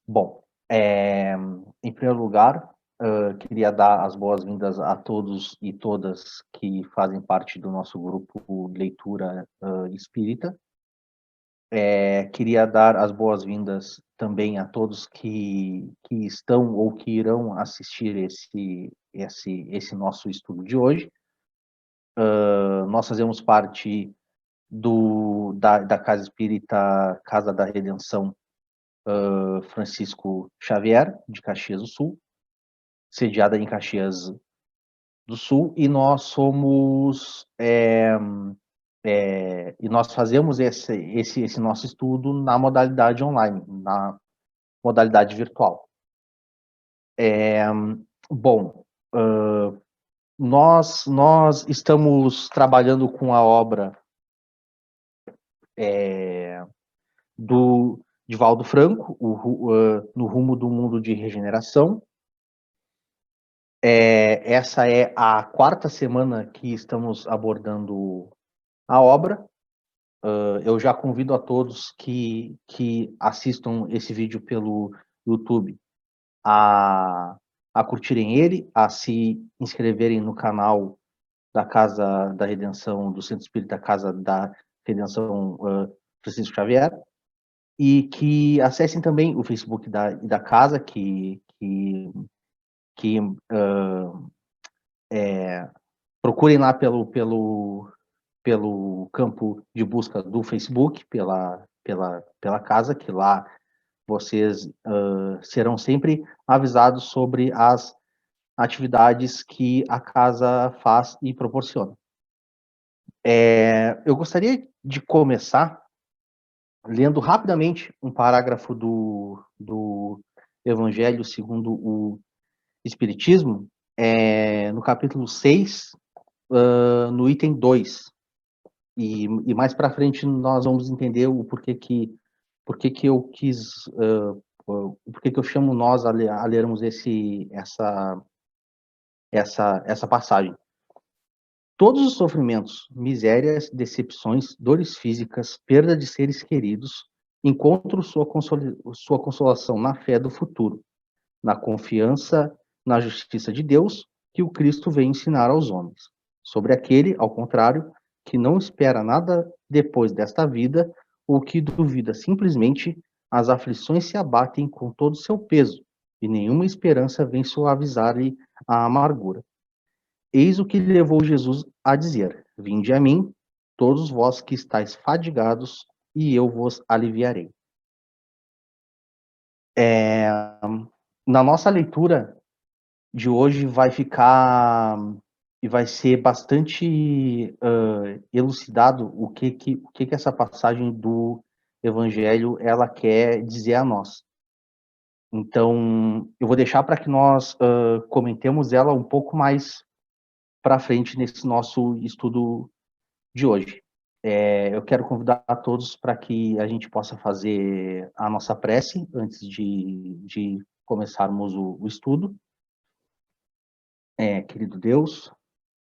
Bom, em primeiro lugar, queria dar as boas-vindas a todos e todas que fazem parte do nosso grupo Leitura, Espírita. Queria dar as boas-vindas também a todos que estão ou que irão assistir esse nosso estudo de hoje. Nós fazemos parte da Casa Espírita Casa da Redenção, Francisco Xavier, de Caxias do Sul, sediada em Caxias do Sul, e nós somos e nós fazemos esse nosso estudo na modalidade online, na modalidade virtual. Bom, nós estamos trabalhando com a obra do Divaldo Franco, No Rumo do Mundo de Regeneração. Essa é a quarta semana que estamos abordando a obra. Eu já convido a todos que assistam esse vídeo pelo YouTube a curtirem ele, a se inscreverem no canal da Casa da Redenção, do Centro Espírita Casa da Redenção, Francisco Xavier, e que acessem também o Facebook da casa, que procurem lá pelo campo de busca do Facebook, pela casa, que lá vocês serão sempre avisados sobre as atividades que a casa faz e proporciona. Eu gostaria de começar lendo rapidamente um parágrafo do Evangelho segundo o Espiritismo, no capítulo 6, no item 2. E mais para frente nós vamos entender o porquê que eu quis, o porquê que eu chamo nós a lermos essa passagem. Todos os sofrimentos, misérias, decepções, dores físicas, perda de seres queridos, encontram sua consolação na fé do futuro, na confiança na justiça de Deus que o Cristo vem ensinar aos homens. Sobre aquele, ao contrário, que não espera nada depois desta vida, ou que duvida simplesmente, as aflições se abatem com todo o seu peso, e nenhuma esperança vem suavizar-lhe a amargura. Eis o que levou Jesus a dizer: Vinde a mim, todos vós que estáis fadigados, e eu vos aliviarei. Na nossa leitura de hoje vai ficar e vai ser bastante elucidado o que essa passagem do Evangelho ela quer dizer a nós. Então, eu vou deixar para que nós comentemos ela um pouco mais para frente nesse nosso estudo de hoje. Eu quero convidar a todos para que a gente possa fazer a nossa prece antes de começarmos o estudo. Querido Deus,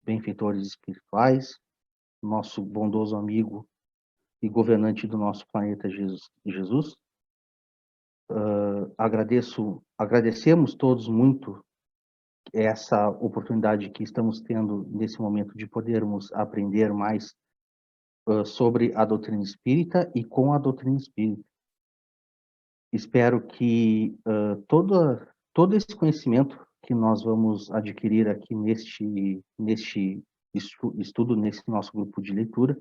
benfeitores espirituais, nosso bondoso amigo e governante do nosso planeta Jesus, agradecemos todos muito essa oportunidade que estamos tendo nesse momento de podermos aprender mais sobre a doutrina espírita e com a doutrina espírita. Espero que todo esse conhecimento que nós vamos adquirir aqui neste estudo, nesse nosso grupo de leitura,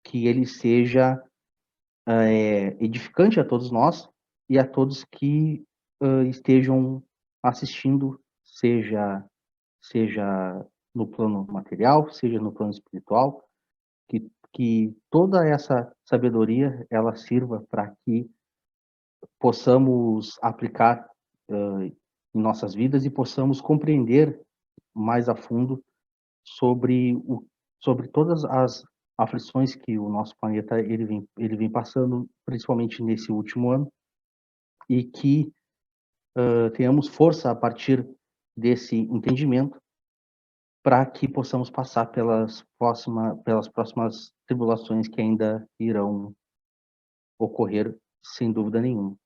que ele seja edificante a todos nós e a todos que estejam assistindo, seja no plano material, seja no plano espiritual, que toda essa sabedoria ela sirva para que possamos aplicar em nossas vidas e possamos compreender mais a fundo sobre todas as aflições que o nosso planeta ele vem passando, principalmente nesse último ano, e que tenhamos força a partir desse entendimento para que possamos passar pelas próximas tribulações que ainda irão ocorrer, sem dúvida nenhuma.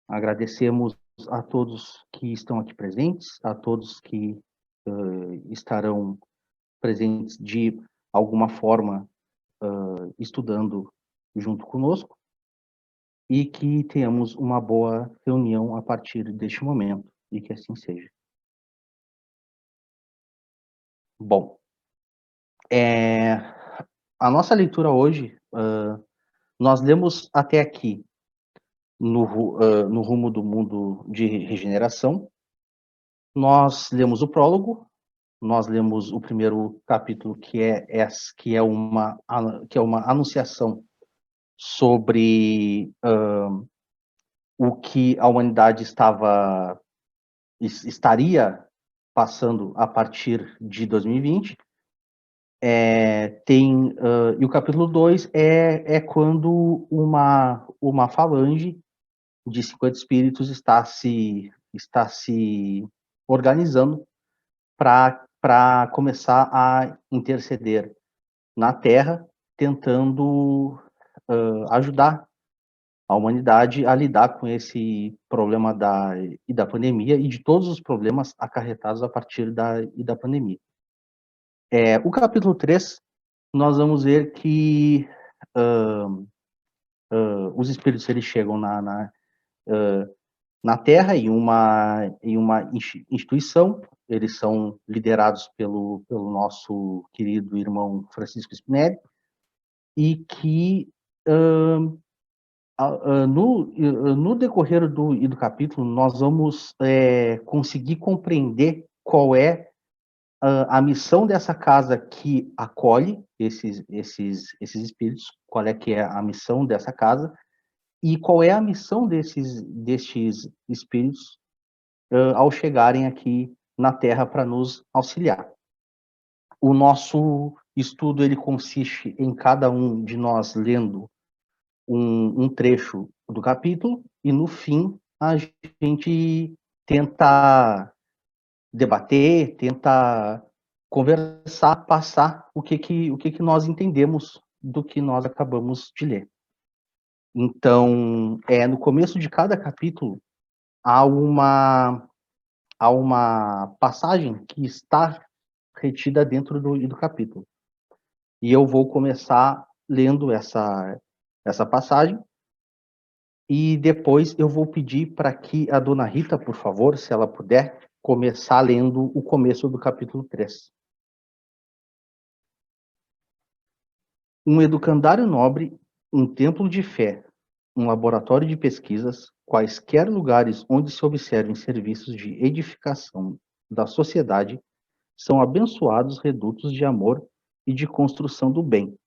Agradecemos a todos que estão aqui presentes, a todos que estarão presentes de alguma forma estudando junto conosco, e que tenhamos uma boa reunião a partir deste momento, e que assim seja. Bom, a nossa leitura hoje, nós lemos até aqui no rumo do mundo de regeneração. Nós lemos o prólogo, nós lemos o primeiro capítulo, que é uma anunciação sobre o que a humanidade estaria passando a partir de 2020. E o capítulo 2 é quando uma falange de 50 espíritos está se organizando para começar a interceder na Terra, tentando ajudar a humanidade a lidar com esse problema da pandemia e de todos os problemas acarretados a partir da pandemia. O capítulo 3, nós vamos ver que os espíritos eles chegam na Terra em uma instituição. Eles são liderados pelo nosso querido irmão Francisco Spinelli, e que no decorrer do capítulo nós vamos conseguir compreender qual é a missão dessa casa que acolhe esses espíritos, qual é que é a missão dessa casa, e qual é a missão destes espíritos ao chegarem aqui na Terra para nos auxiliar. O nosso estudo ele consiste em cada um de nós lendo um trecho do capítulo, e no fim a gente tenta debater, tenta conversar, passar o que nós entendemos do que nós acabamos de ler. Então, no começo de cada capítulo há uma passagem que está retida dentro do capítulo. E eu vou começar lendo essa passagem, e depois eu vou pedir para que a dona Rita, por favor, se ela puder, começar lendo o começo do capítulo 3. Um educandário nobre, um templo de fé, um laboratório de pesquisas, quaisquer lugares onde se observem serviços de edificação da sociedade, são abençoados redutos de amor e de construção do bem,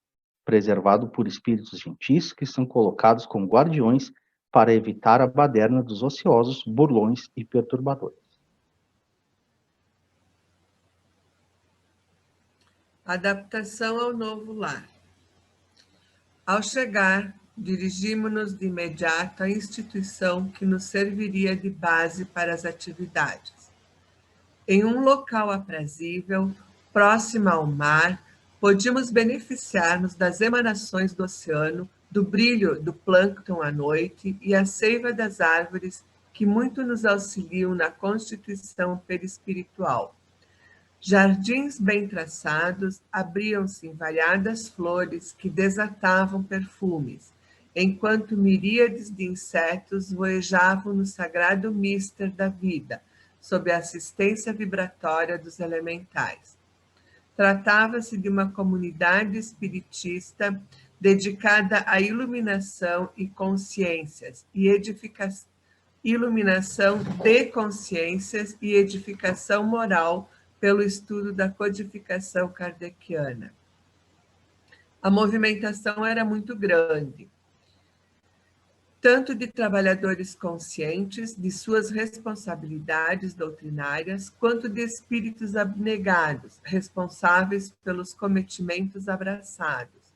preservado por espíritos gentis que são colocados como guardiões para evitar a baderna dos ociosos, burlões e perturbadores. Adaptação ao novo lar. Ao chegar, dirigimos-nos de imediato à instituição que nos serviria de base para as atividades. Em um local aprazível, próximo ao mar, podíamos beneficiar-nos das emanações do oceano, do brilho do plâncton à noite e a seiva das árvores que muito nos auxiliam na constituição perispiritual. Jardins bem traçados, abriam-se em variadas flores que desatavam perfumes, enquanto miríades de insetos voejavam no sagrado mister da vida, sob a assistência vibratória dos elementais. Tratava-se de uma comunidade espiritista dedicada à iluminação e consciências e iluminação de consciências e edificação moral pelo estudo da codificação kardeciana. A movimentação era muito grande, tanto de trabalhadores conscientes de suas responsabilidades doutrinárias, quanto de espíritos abnegados, responsáveis pelos cometimentos abraçados.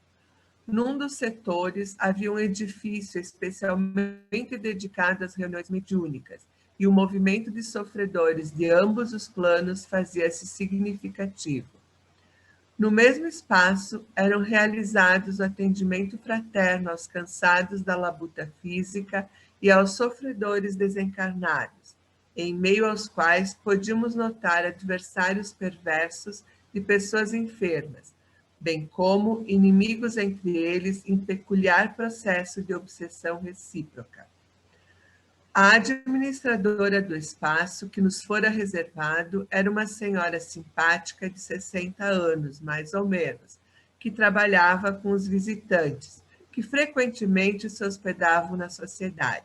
Num dos setores havia um edifício especialmente dedicado às reuniões mediúnicas, e o movimento de sofredores de ambos os planos fazia-se significativo. No mesmo espaço, eram realizados o atendimento fraterno aos cansados da labuta física e aos sofredores desencarnados, em meio aos quais podíamos notar adversários perversos e pessoas enfermas, bem como inimigos entre eles em peculiar processo de obsessão recíproca. A administradora do espaço que nos fora reservado era uma senhora simpática de 60 anos, mais ou menos, que trabalhava com os visitantes, que frequentemente se hospedavam na sociedade.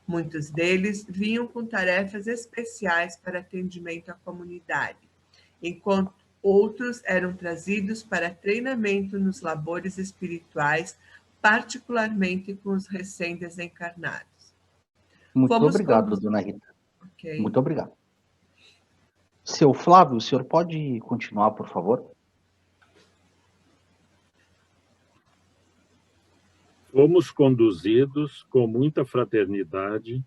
Muitos deles vinham com tarefas especiais para atendimento à comunidade, enquanto outros eram trazidos para treinamento nos labores espirituais, particularmente com os recém-desencarnados. Muito obrigado, dona Rita. Okay. Muito obrigado. Seu Flávio, o senhor pode continuar, por favor? Fomos conduzidos com muita fraternidade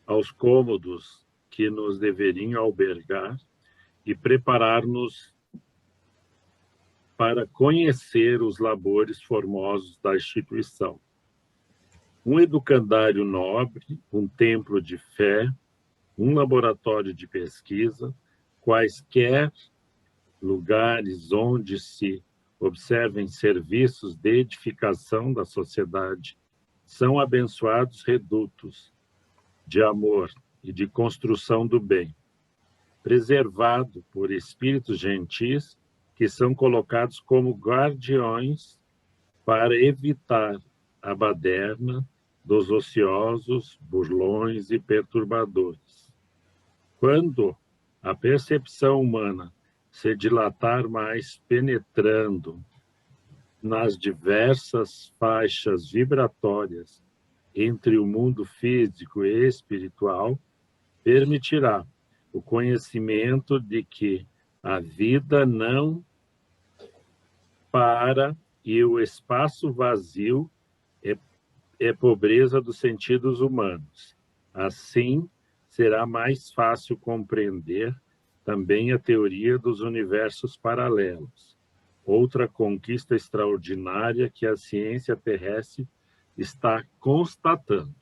aos cômodos que nos deveriam albergar e preparar-nos para conhecer os labores formosos da instituição. Um educandário nobre, um templo de fé, um laboratório de pesquisa, quaisquer lugares onde se observem serviços de edificação da sociedade, são abençoados redutos de amor e de construção do bem, preservado por espíritos gentis que são colocados como guardiões para evitar a baderna dos ociosos, burlões e perturbadores. Quando a percepção humana se dilatar mais, penetrando nas diversas faixas vibratórias entre o mundo físico e espiritual, permitirá o conhecimento de que a vida não para e o espaço vazio é pobreza dos sentidos humanos. Assim, será mais fácil compreender também a teoria dos universos paralelos, outra conquista extraordinária que a ciência terrestre está constatando.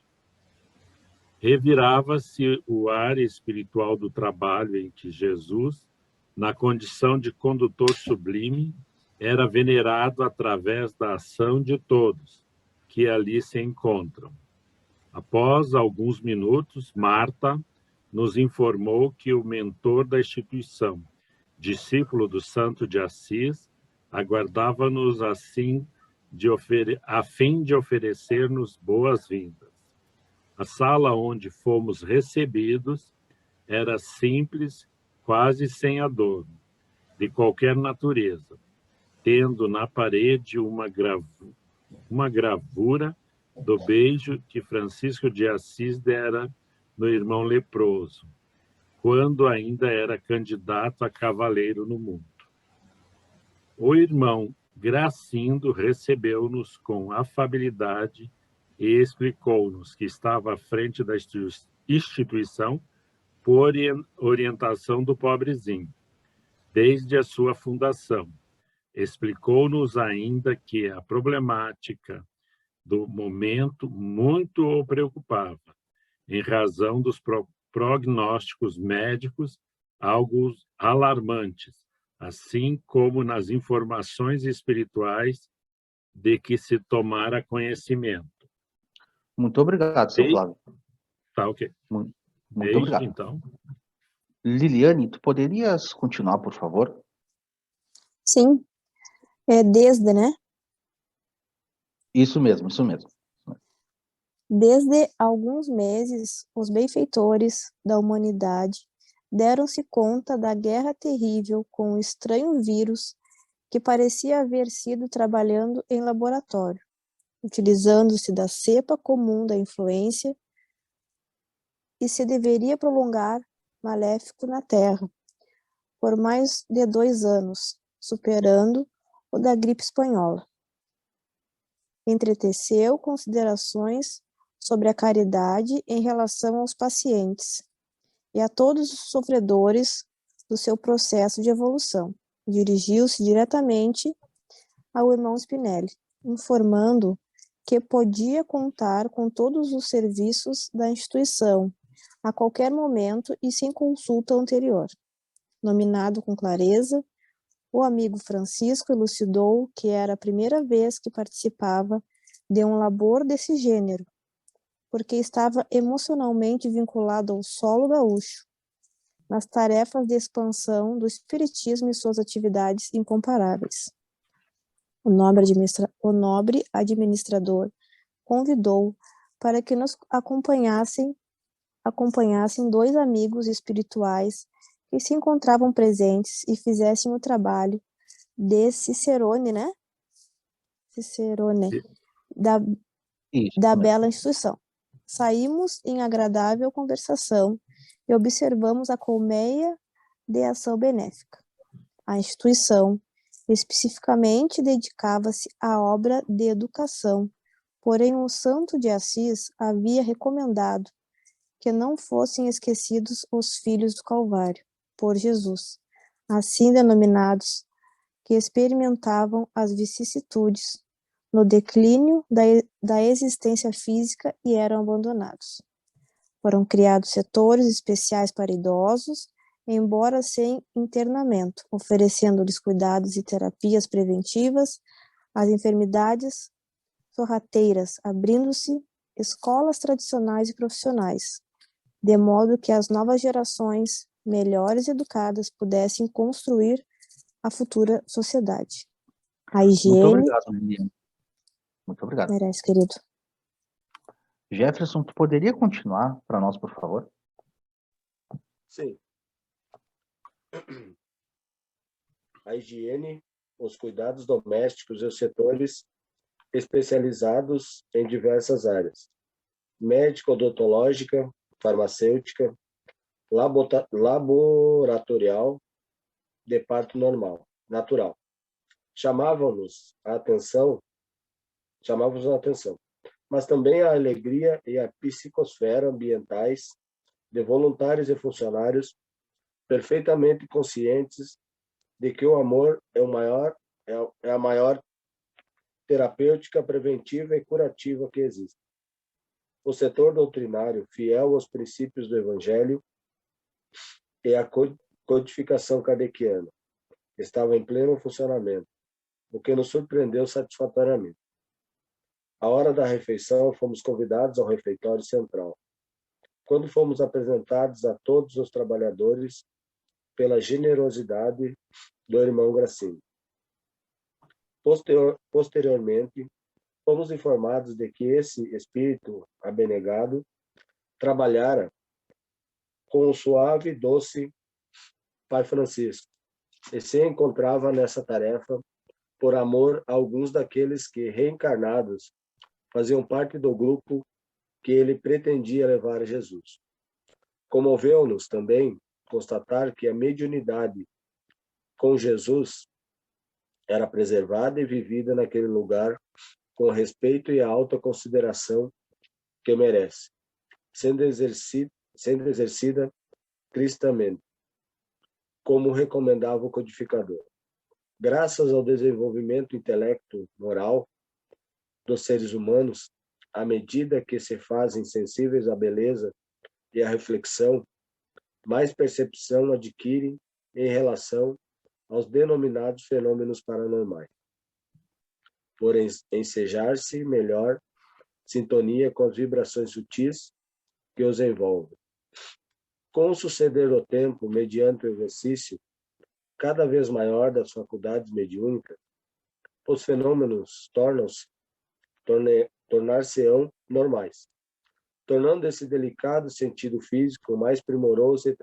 Revirava-se o ar espiritual do trabalho em que Jesus, na condição de condutor sublime, era venerado através da ação de todos que ali se encontram. Após alguns minutos, Marta nos informou que o mentor da instituição, discípulo do Santo de Assis, aguardava-nos assim a fim de oferecer-nos boas-vindas. A sala onde fomos recebidos era simples, quase sem adorno, de qualquer natureza, tendo na parede uma gravura do beijo que Francisco de Assis dera no irmão leproso, quando ainda era candidato a cavaleiro no mundo. O irmão Gracindo recebeu-nos com afabilidade e explicou-nos que estava à frente da instituição por orientação do pobrezinho, desde a sua fundação. Explicou-nos ainda que a problemática do momento muito o preocupava, em razão dos prognósticos médicos, algo alarmantes, assim como nas informações espirituais de que se tomara conhecimento. Muito obrigado, seu Flávio. Tá, ok. Muito Desde, obrigado. então. Liliane, tu poderias continuar, por favor? Sim, desde, né? Isso mesmo, isso mesmo. Desde alguns meses, os benfeitores da humanidade deram-se conta da guerra terrível com o estranho vírus que parecia haver sido trabalhando em laboratório, utilizando-se da cepa comum da influência e se deveria prolongar maléfico na Terra por mais de 2 anos, superando o da gripe espanhola. Entreteceu considerações sobre a caridade em relação aos pacientes e a todos os sofredores do seu processo de evolução, dirigiu-se diretamente ao irmão Spinelli, informando que podia contar com todos os serviços da instituição a qualquer momento e sem consulta anterior. Nominado com clareza, o amigo Francisco elucidou que era a primeira vez que participava de um labor desse gênero, porque estava emocionalmente vinculado ao solo gaúcho, nas tarefas de expansão do espiritismo e suas atividades incomparáveis. O nobre administrador convidou para que nos acompanhassem dois amigos espirituais que se encontravam presentes e fizessem o trabalho de Cicerone, né? Cicerone, da bela instituição. Saímos em agradável conversação e observamos a colmeia de ação benéfica. A instituição especificamente dedicava-se à obra de educação, porém o santo de Assis havia recomendado que não fossem esquecidos os filhos do Calvário, por Jesus, assim denominados, que experimentavam as vicissitudes no declínio da existência física e eram abandonados. Foram criados setores especiais para idosos, embora sem internamento, oferecendo-lhes cuidados e terapias preventivas às enfermidades sorrateiras, abrindo-se escolas tradicionais e profissionais, de modo que as novas gerações, melhores educadas, pudessem construir a futura sociedade. A higiene... Muito obrigado, Lilian. Muito obrigado. Merece, querido. Jefferson, tu poderia continuar para nós, por favor? Sim. A higiene, os cuidados domésticos e os setores especializados em diversas áreas: médica, odontológica, farmacêutica, laboratorial, de parto natural. Chamavam-nos a atenção, mas também a alegria e a psicosfera ambientais de voluntários e funcionários perfeitamente conscientes de que o amor é a maior terapêutica preventiva e curativa que existe. O setor doutrinário, fiel aos princípios do Evangelho e à codificação kardeciana, estava em pleno funcionamento, o que nos surpreendeu satisfatoriamente. À hora da refeição, fomos convidados ao refeitório central. Quando fomos apresentados a todos os trabalhadores pela generosidade do irmão Grassini. Posteriormente, fomos informados de que esse espírito abnegado trabalhara com o suave e doce Pai Francisco, e se encontrava nessa tarefa por amor a alguns daqueles que, reencarnados, faziam parte do grupo que ele pretendia levar a Jesus. Comoveu-nos também constatar que a mediunidade com Jesus era preservada e vivida naquele lugar com o respeito e a alta consideração que merece, sendo exercida cristamente, como recomendava o codificador. Graças ao desenvolvimento intelecto-moral dos seres humanos, à medida que se fazem sensíveis à beleza e à reflexão, mais percepção adquirem em relação aos denominados fenômenos paranormais, por ensejar-se melhor sintonia com as vibrações sutis que os envolvem. Com o suceder do tempo, mediante o exercício cada vez maior das faculdades mediúnicas, os fenômenos tornar-se-ão normais, tornando esse delicado sentido físico mais primoroso e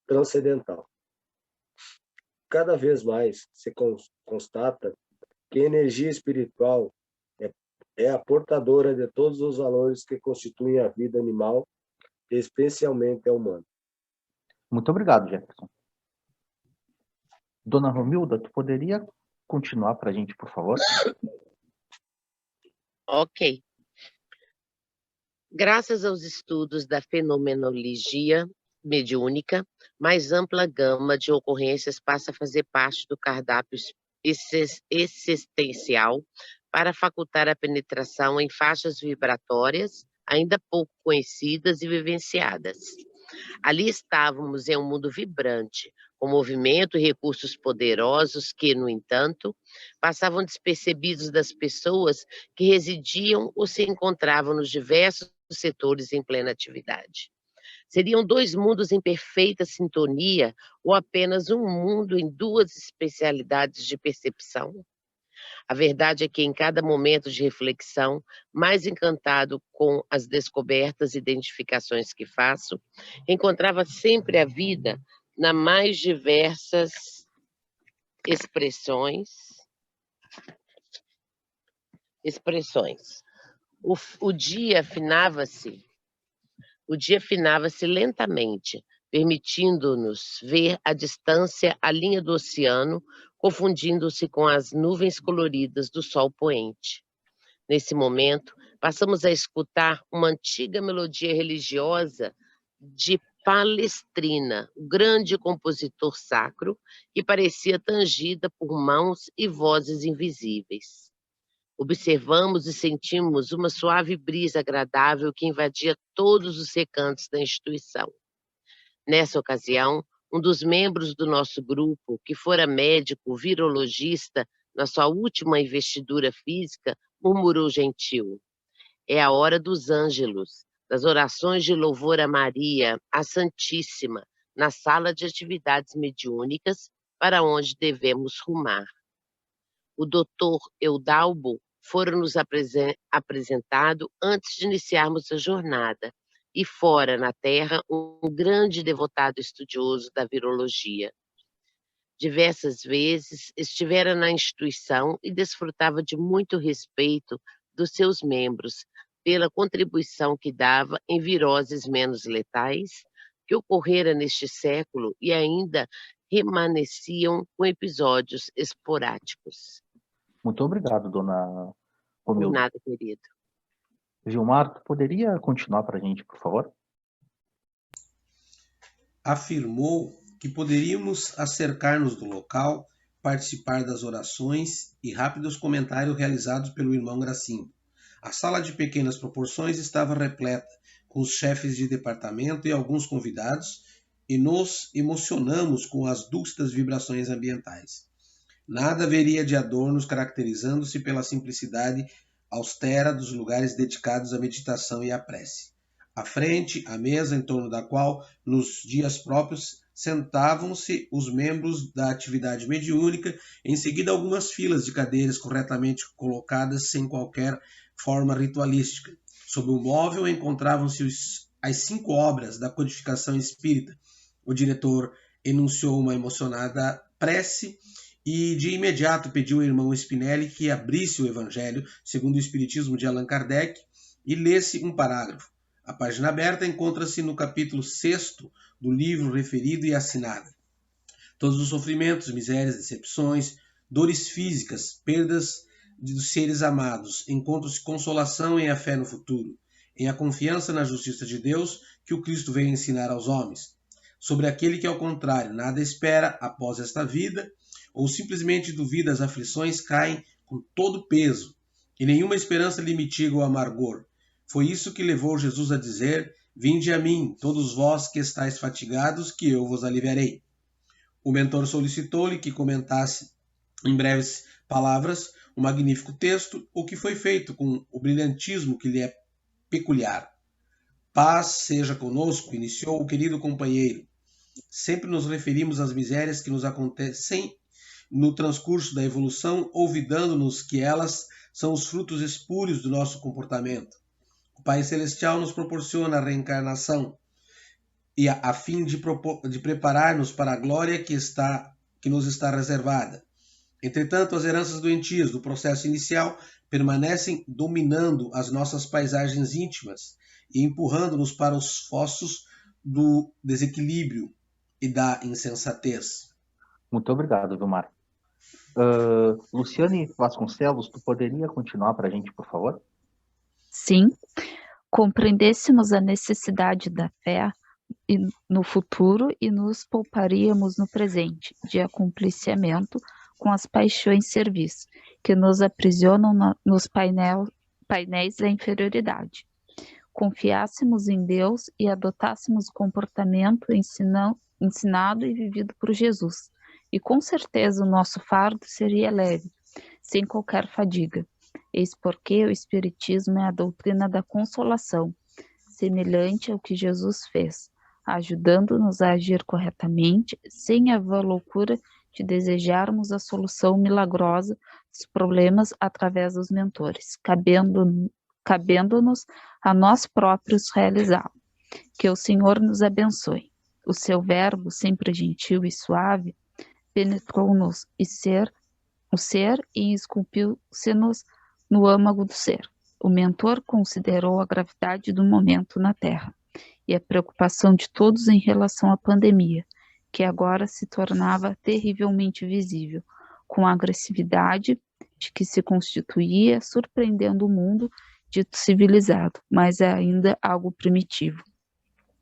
transcendental. Cada vez mais se constata que a energia espiritual é a portadora de todos os valores que constituem a vida animal, especialmente a humana. Muito obrigado, Jefferson. Dona Romilda, tu poderia continuar para a gente, por favor? Ok. Graças aos estudos da fenomenologia mediúnica, mais ampla gama de ocorrências passa a fazer parte do cardápio existencial para facultar a penetração em faixas vibratórias ainda pouco conhecidas e vivenciadas. Ali estávamos em um mundo vibrante, com movimento e recursos poderosos que, no entanto, passavam despercebidos das pessoas que residiam ou se encontravam nos diversos setores em plena atividade. Seriam dois mundos em perfeita sintonia ou apenas um mundo em duas especialidades de percepção? A verdade é que, em cada momento de reflexão, mais encantado com as descobertas e identificações que faço, encontrava sempre a vida nas mais diversas expressões. O dia afinava-se lentamente, permitindo-nos ver à distância a linha do oceano, confundindo-se com as nuvens coloridas do sol poente. Nesse momento, passamos a escutar uma antiga melodia religiosa de Palestrina, o grande compositor sacro, que parecia tangida por mãos e vozes invisíveis. Observamos e sentimos uma suave brisa agradável que invadia todos os recantos da instituição. Nessa ocasião, um dos membros do nosso grupo, que fora médico virologista na sua última investidura física, murmurou gentil: é a hora dos ângelos, das orações de louvor a Maria, a Santíssima, na sala de atividades mediúnicas, para onde devemos rumar. O doutor Eudalbo fora-nos apresentado antes de iniciarmos a jornada, e fora, na Terra, um grande devotado estudioso da virologia. Diversas vezes estivera na instituição e desfrutava de muito respeito dos seus membros pela contribuição que dava em viroses menos letais que ocorrera neste século e ainda remanesciam com episódios esporádicos. Muito obrigado, dona Por Romilda. nada, querido. Gilmar, tu poderia continuar para a gente, por favor? Afirmou que poderíamos acercar-nos do local, participar das orações e rápidos comentários realizados pelo irmão Gracindo. A sala de pequenas proporções estava repleta, com os chefes de departamento e alguns convidados, e nos emocionamos com as dúlcidas vibrações ambientais. Nada haveria de adornos caracterizando-se pela simplicidade austera dos lugares dedicados à meditação e à prece. À frente, a mesa em torno da qual, nos dias próprios, sentavam-se os membros da atividade mediúnica, em seguida algumas filas de cadeiras corretamente colocadas sem qualquer forma ritualística. Sob o móvel encontravam-se as 5 obras da codificação espírita. O diretor enunciou uma emocionada prece e de imediato pediu ao irmão Spinelli que abrisse o Evangelho segundo o Espiritismo de Allan Kardec e lesse um parágrafo. A página aberta encontra-se no capítulo 6º do livro referido e assinada. Todos os sofrimentos, misérias, decepções, dores físicas, perdas dos seres amados, encontram-se consolação em a fé no futuro, em a confiança na justiça de Deus que o Cristo veio ensinar aos homens. Sobre aquele que, ao contrário, nada espera após esta vida, ou simplesmente duvida as aflições, caem com todo peso, e nenhuma esperança lhe mitiga o amargor. Foi isso que levou Jesus a dizer: vinde a mim, todos vós que estáis fatigados, que eu vos aliviarei. O mentor solicitou-lhe que comentasse, em breves palavras, um magnífico texto, o que foi feito com o brilhantismo que lhe é peculiar. Paz seja conosco, iniciou o querido companheiro. Sempre nos referimos às misérias que nos acontecem no transcurso da evolução, olvidando-nos que elas são os frutos espúrios do nosso comportamento. O Pai Celestial nos proporciona a reencarnação e a fim de preparar-nos para a glória que nos está reservada. Entretanto, as heranças doentias do processo inicial permanecem dominando as nossas paisagens íntimas e empurrando-nos para os fossos do desequilíbrio e da insensatez. Muito obrigado, Gilmar. Luciane Vasconcelos, tu poderia continuar para a gente, por favor? Sim. Compreendêssemos a necessidade da fé no futuro e nos pouparíamos no presente de acompliciamento com as paixões servis, que nos aprisionam nos painéis da inferioridade. Confiássemos em Deus e adotássemos o comportamento ensinado e vivido por Jesus, e com certeza o nosso fardo seria leve, sem qualquer fadiga. Eis porque o Espiritismo é a doutrina da consolação, semelhante ao que Jesus fez, ajudando-nos a agir corretamente, sem a vã loucura de desejarmos a solução milagrosa dos problemas através dos mentores, cabendo-nos a nós próprios realizá-lo. Que o Senhor nos abençoe. O seu verbo, sempre gentil e suave, penetrou-nos o ser e esculpiu-se-nos no âmago do ser. O mentor considerou a gravidade do momento na Terra e a preocupação de todos em relação à pandemia, que agora se tornava terrivelmente visível, com a agressividade de que se constituía, surpreendendo o mundo dito civilizado, mas é ainda algo primitivo.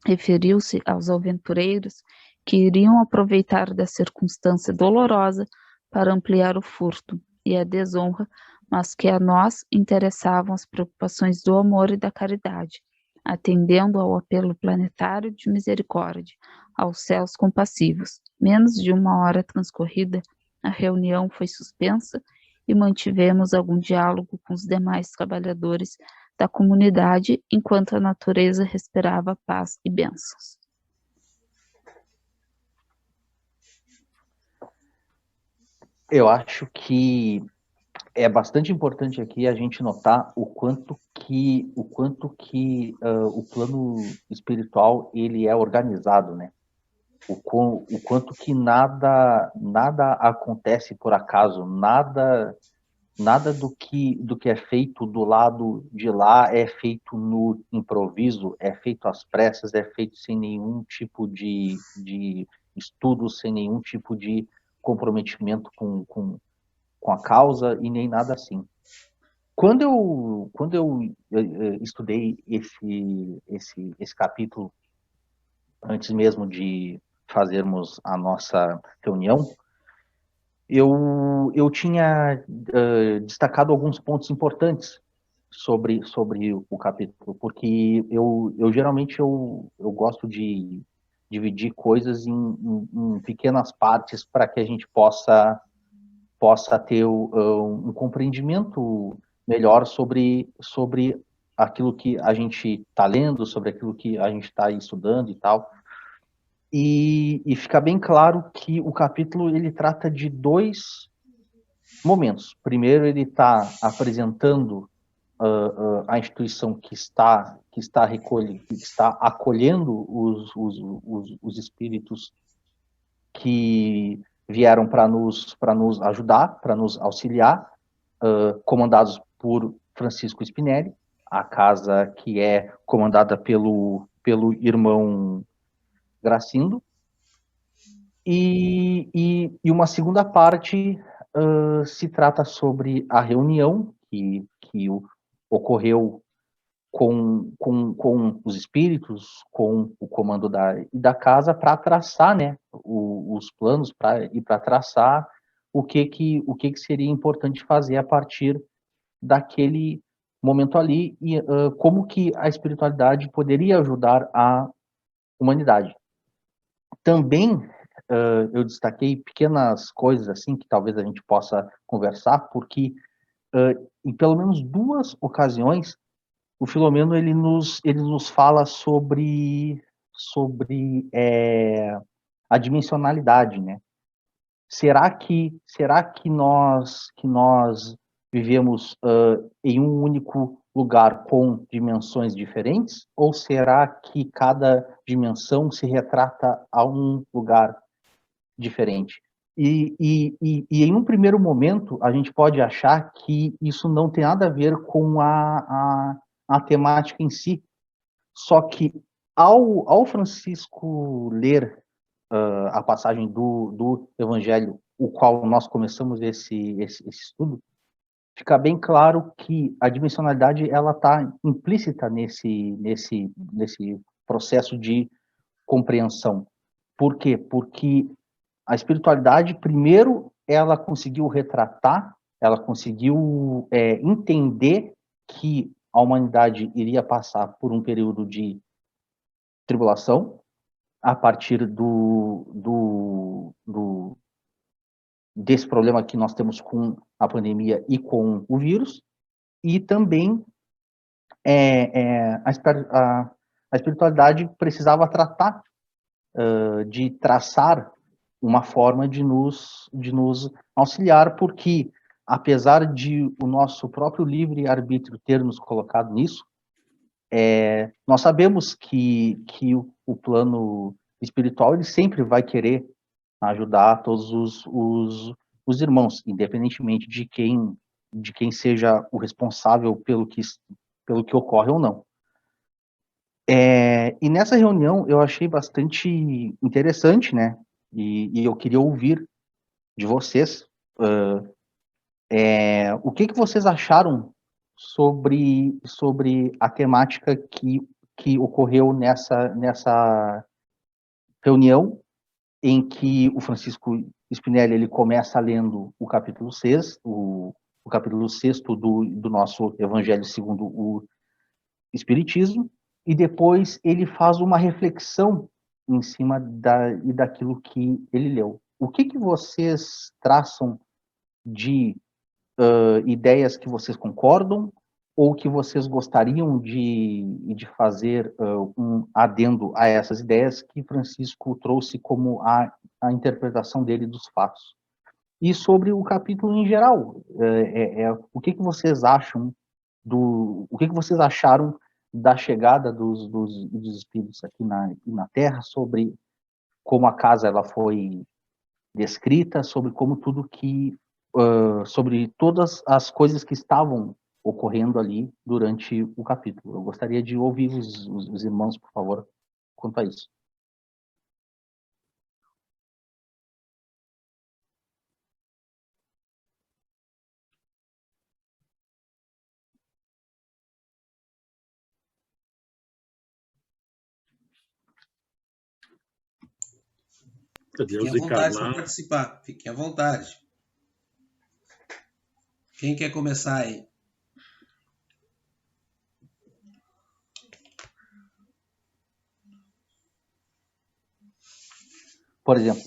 Referiu-se aos aventureiros que iriam aproveitar da circunstância dolorosa para ampliar o furto e a desonra, mas que a nós interessavam as preocupações do amor e da caridade, atendendo ao apelo planetário de misericórdia, aos céus compassivos. Menos de 1 hora transcorrida, a reunião foi suspensa e mantivemos algum diálogo com os demais trabalhadores da comunidade, enquanto a natureza respirava paz e bênçãos. Eu acho que é bastante importante aqui a gente notar o quanto que o plano espiritual ele é organizado, né? O quanto que nada acontece por acaso, nada do que é feito do lado de lá é feito no improviso, é feito às pressas, é feito sem nenhum tipo de estudo, sem nenhum tipo de comprometimento com a causa e nem nada assim. Quando eu estudei esse capítulo, antes mesmo de fazermos a nossa reunião, eu tinha destacado alguns pontos importantes sobre o capítulo, porque eu geralmente eu gosto de dividir coisas em pequenas partes para que a gente possa ter um compreendimento melhor sobre aquilo que a gente está lendo, sobre aquilo que a gente está estudando e tal. E fica bem claro que o capítulo ele trata de 2 momentos. Primeiro, ele está apresentando a instituição que está acolhendo os espíritos que vieram para nos ajudar, para nos auxiliar, comandados por Francisco Spinelli, a casa que é comandada pelo irmão Gracindo, e uma segunda parte se trata sobre a reunião que ocorreu com os espíritos, com o comando da casa, para traçar, né, os planos, para traçar o que seria importante fazer a partir daquele momento ali, e como que a espiritualidade poderia ajudar a humanidade. Também eu destaquei pequenas coisas assim que talvez a gente possa conversar, porque em pelo menos 2 ocasiões o Filomeno ele nos fala sobre a dimensionalidade, né? Será que nós vivemos em um único lugar com dimensões diferentes? Ou será que cada dimensão se retrata a um lugar diferente? E em um primeiro momento, a gente pode achar que isso não tem nada a ver com a temática em si. Só que, ao Francisco ler a passagem do Evangelho, o qual nós começamos esse estudo, fica bem claro que a dimensionalidade ela está implícita nesse processo de compreensão. Por quê? Porque a espiritualidade, primeiro, ela conseguiu retratar, ela conseguiu entender que a humanidade iria passar por um período de tribulação a partir desse problema que nós temos com a pandemia e com o vírus, e também a espiritualidade precisava tratar, de traçar uma forma de nos auxiliar, porque, apesar de o nosso próprio livre-arbítrio ter nos colocado nisso, nós sabemos que o plano espiritual ele sempre vai querer ajudar todos os irmãos, independentemente de quem seja o responsável pelo que ocorre ou não. E nessa reunião eu achei bastante interessante, né? E eu queria ouvir de vocês o que vocês acharam sobre a temática que ocorreu nessa reunião, em que o Francisco Spinelli ele começa lendo o capítulo 6, o capítulo 6 do nosso Evangelho segundo o Espiritismo, e depois ele faz uma reflexão em cima daquilo que ele leu. O que vocês traçam de ideias que vocês concordam ou que vocês gostariam de fazer um adendo a essas ideias que Francisco trouxe como a interpretação dele dos fatos? E sobre o capítulo em geral, o que vocês acham o que vocês acharam da chegada dos espíritos aqui na Terra, sobre como a casa ela foi descrita, sobre como sobre todas as coisas que estavam ocorrendo ali durante o capítulo. Eu gostaria de ouvir os irmãos, por favor, quanto a isso. Fiquem à vontade para participar. Fiquem à vontade. Quem quer começar aí? Por exemplo,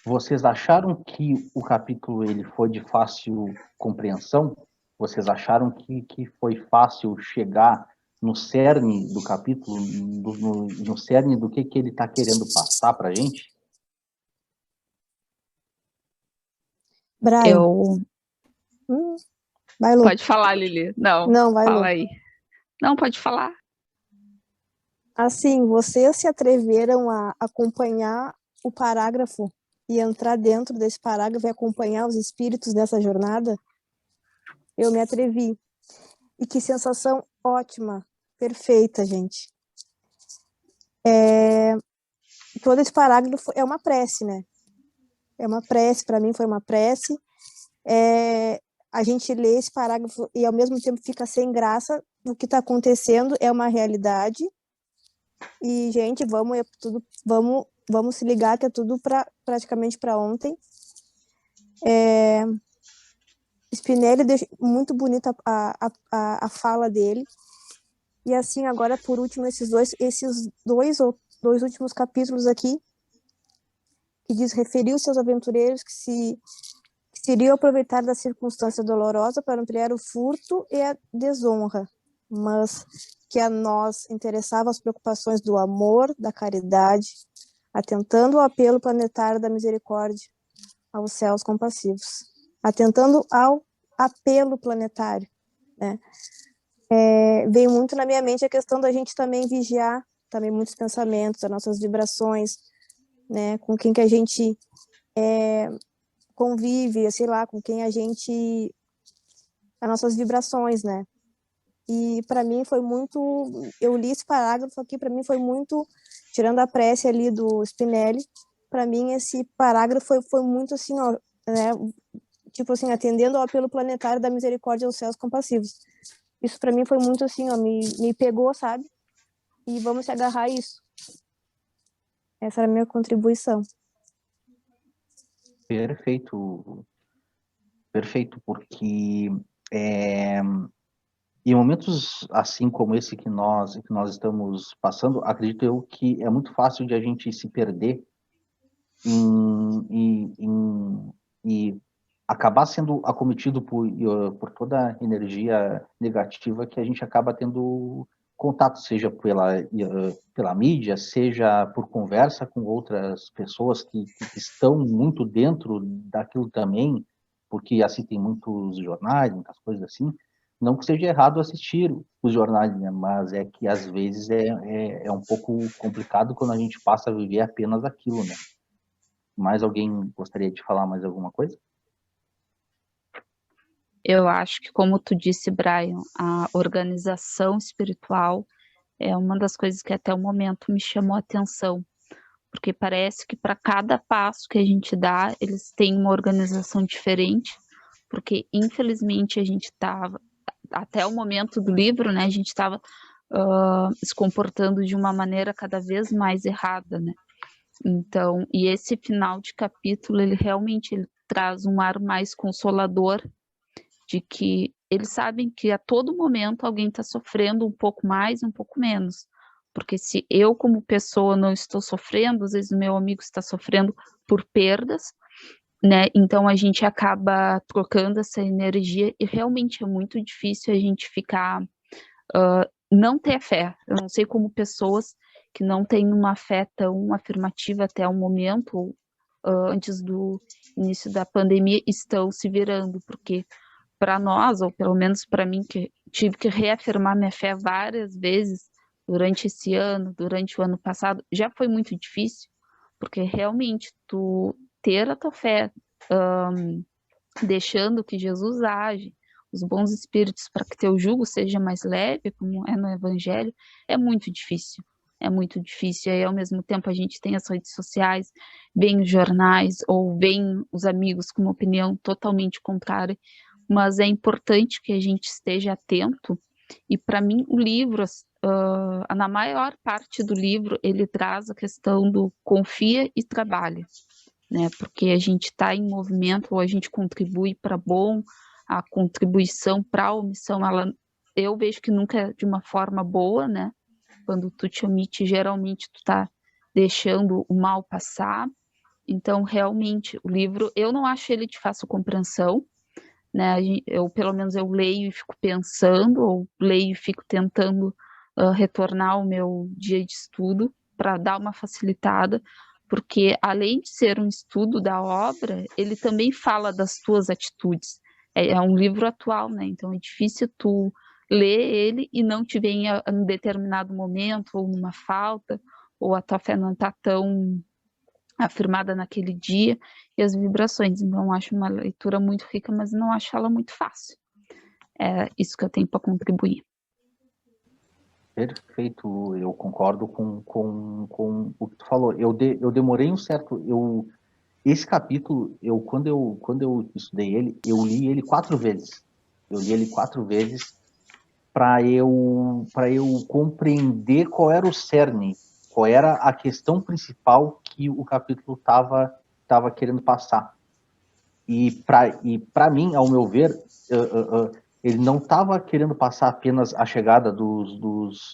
vocês acharam que o capítulo ele foi de fácil compreensão? Vocês acharam que foi fácil chegar no cerne do capítulo, no cerne do que ele está querendo passar para a gente? Brian. Vai, Lu. Pode falar, Lili. Não, vai, fala Lu. aí. Não, pode falar. Assim, vocês se atreveram a acompanhar o parágrafo e entrar dentro desse parágrafo e acompanhar os espíritos nessa jornada? Eu me atrevi. E que sensação ótima, perfeita, gente. Todo esse parágrafo é uma prece, né? É uma prece, para mim foi uma prece. A gente lê esse parágrafo e ao mesmo tempo fica sem graça. O que está acontecendo é uma realidade. E, gente, vamos se ligar que é tudo praticamente para ontem. Spinelli deixa muito bonita a fala dele. E assim, agora por último, esses dois últimos capítulos aqui, que diz: referiu seus aventureiros que iriam aproveitar da circunstância dolorosa para ampliar o furto e a desonra, mas que a nós interessavam as preocupações do amor, da caridade, atentando ao apelo planetário da misericórdia aos céus compassivos. Atentando ao apelo planetário, né? Veio muito na minha mente a questão da gente também vigiar também muitos pensamentos, as nossas vibrações, né? Com quem que a gente convive, sei lá, com quem a gente... as nossas vibrações, né? E para mim foi muito... eu li esse parágrafo aqui, para mim foi muito... tirando a prece ali do Spinelli, para mim esse parágrafo foi muito assim, ó, né? Tipo assim, atendendo ao apelo planetário da misericórdia aos céus compassivos. Isso para mim foi muito assim, ó, me pegou, sabe? E vamos se agarrar a isso. Essa era a minha contribuição. Perfeito, perfeito, porque em momentos assim como esse que nós estamos passando, acredito eu que é muito fácil de a gente se perder e acabar sendo acometido por toda a energia negativa que a gente acaba tendo contato, seja pela mídia, seja por conversa com outras pessoas que estão muito dentro daquilo também, porque assim tem muitos jornais, muitas coisas assim. Não que seja errado assistir os jornais, né? Mas é que às vezes é um pouco complicado quando a gente passa a viver apenas aquilo, né? Mais alguém gostaria de falar mais alguma coisa? Eu acho que, como tu disse, Brian, a organização espiritual é uma das coisas que até o momento me chamou a atenção, porque parece que para cada passo que a gente dá, eles têm uma organização diferente, porque infelizmente a gente estava, até o momento do livro, né, a gente estava se comportando de uma maneira cada vez mais errada, né? Então, e esse final de capítulo, ele realmente traz um ar mais consolador, de que eles sabem que a todo momento alguém está sofrendo um pouco mais, um pouco menos. Porque se eu, como pessoa, não estou sofrendo, às vezes o meu amigo está sofrendo por perdas, né? Então a gente acaba trocando essa energia e realmente é muito difícil a gente ficar, não ter fé. Eu não sei como pessoas que não têm uma fé tão afirmativa até o momento, antes do início da pandemia, estão se virando, porque para nós, ou pelo menos para mim, que tive que reafirmar minha fé várias vezes durante esse ano, durante o ano passado, já foi muito difícil, porque realmente tu ter a tua fé, deixando que Jesus age, os bons espíritos, para que teu jugo seja mais leve, como é no Evangelho, é muito difícil. É muito difícil. E aí, ao mesmo tempo, a gente tem as redes sociais, vem os jornais, ou vem os amigos com uma opinião totalmente contrária, mas é importante que a gente esteja atento, e para mim o livro, na maior parte do livro, ele traz a questão do confia e trabalha, né? Porque a gente está em movimento, ou a gente contribui para bom, a contribuição para a omissão, eu vejo que nunca é de uma forma boa, né? Quando tu te omite, geralmente tu está deixando o mal passar. Então, realmente, o livro, eu não acho ele de fácil compreensão, né? Pelo menos eu leio e fico pensando, ou leio e fico tentando retornar ao meu dia de estudo para dar uma facilitada, porque além de ser um estudo da obra, ele também fala das tuas atitudes. É um livro atual, né? Então é difícil tu ler ele e não te venha em determinado momento, ou numa falta, ou a tua fé não está tão afirmada naquele dia, e as vibrações. Então, acho uma leitura muito rica, mas não acho ela muito fácil. É isso que eu tenho para contribuir. Perfeito, eu concordo com o que tu falou. Eu demorei um certo... Esse capítulo, quando eu estudei ele, eu li ele 4 vezes. Eu li ele 4 vezes para eu compreender qual era o cerne, qual era a questão principal que o capítulo estava querendo passar. E para mim, ao meu ver, ele não estava querendo passar apenas a chegada dos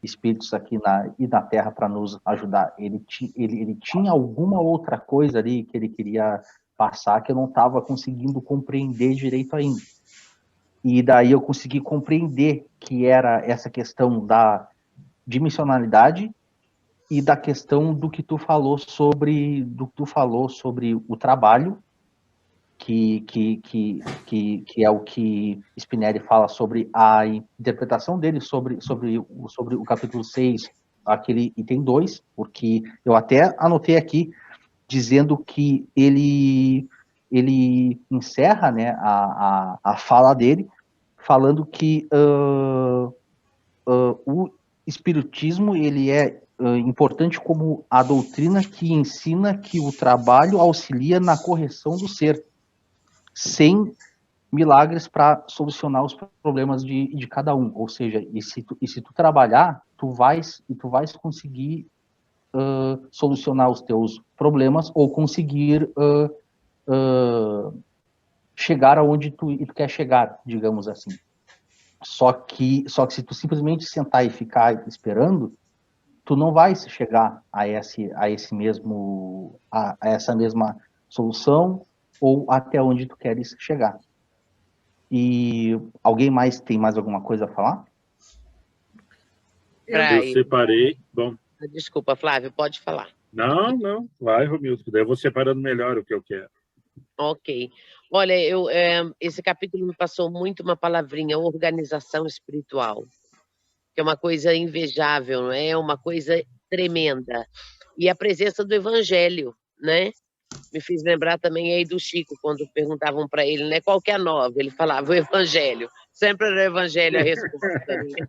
espíritos aqui na Terra para nos ajudar. Ele tinha alguma outra coisa ali que ele queria passar que eu não estava conseguindo compreender direito ainda. E daí eu consegui compreender que era essa questão da dimensionalidade e da questão do que tu falou sobre o trabalho, que é o que Spinelli fala sobre a interpretação dele sobre o capítulo 6, aquele item 2, porque eu até anotei aqui dizendo que ele encerra, né, a fala dele falando que o espiritismo ele é importante como a doutrina que ensina que o trabalho auxilia na correção do ser, sem milagres para solucionar os problemas de cada um. Ou seja, e se tu trabalhar, tu vais conseguir solucionar os teus problemas ou conseguir chegar aonde tu quer chegar, digamos assim. Só que se tu simplesmente sentar e ficar esperando, tu não vai chegar a essa mesma solução ou até onde tu queres chegar. E alguém mais tem mais alguma coisa a falar? Eu separei. Bom. Desculpa, Flávio, pode falar. Não. Vai, Romildo. Daí eu vou separando melhor o que eu quero. Ok. Olha, esse capítulo me passou muito uma palavrinha, organização espiritual, que é uma coisa invejável, não é? Uma coisa tremenda. E a presença do Evangelho, né? Me fez lembrar também aí do Chico, quando perguntavam para ele, né, qual que é a nova? Ele falava o Evangelho. Sempre era o Evangelho a resposta. Né?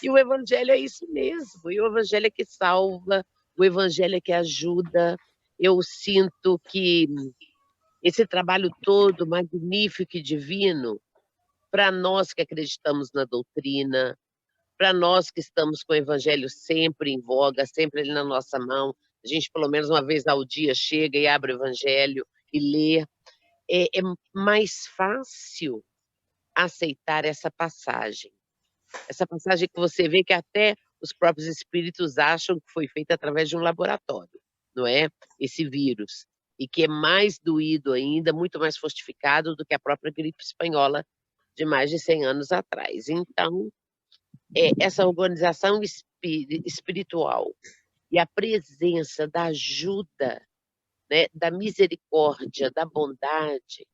E o Evangelho é isso mesmo. E o Evangelho é que salva, o Evangelho é que ajuda. Eu sinto que esse trabalho todo magnífico e divino, para nós que acreditamos na doutrina, para nós que estamos com o Evangelho sempre em voga, sempre ali na nossa mão, a gente pelo menos uma vez ao dia chega e abre o Evangelho e lê, é mais fácil aceitar essa passagem. Essa passagem que você vê que até os próprios espíritos acham que foi feita através de um laboratório, não é? Esse vírus. E que é mais doído ainda, muito mais fortificado do que a própria gripe espanhola de mais de 100 anos atrás. Então, essa organização espiritual e a presença da ajuda, né, da misericórdia, da bondade,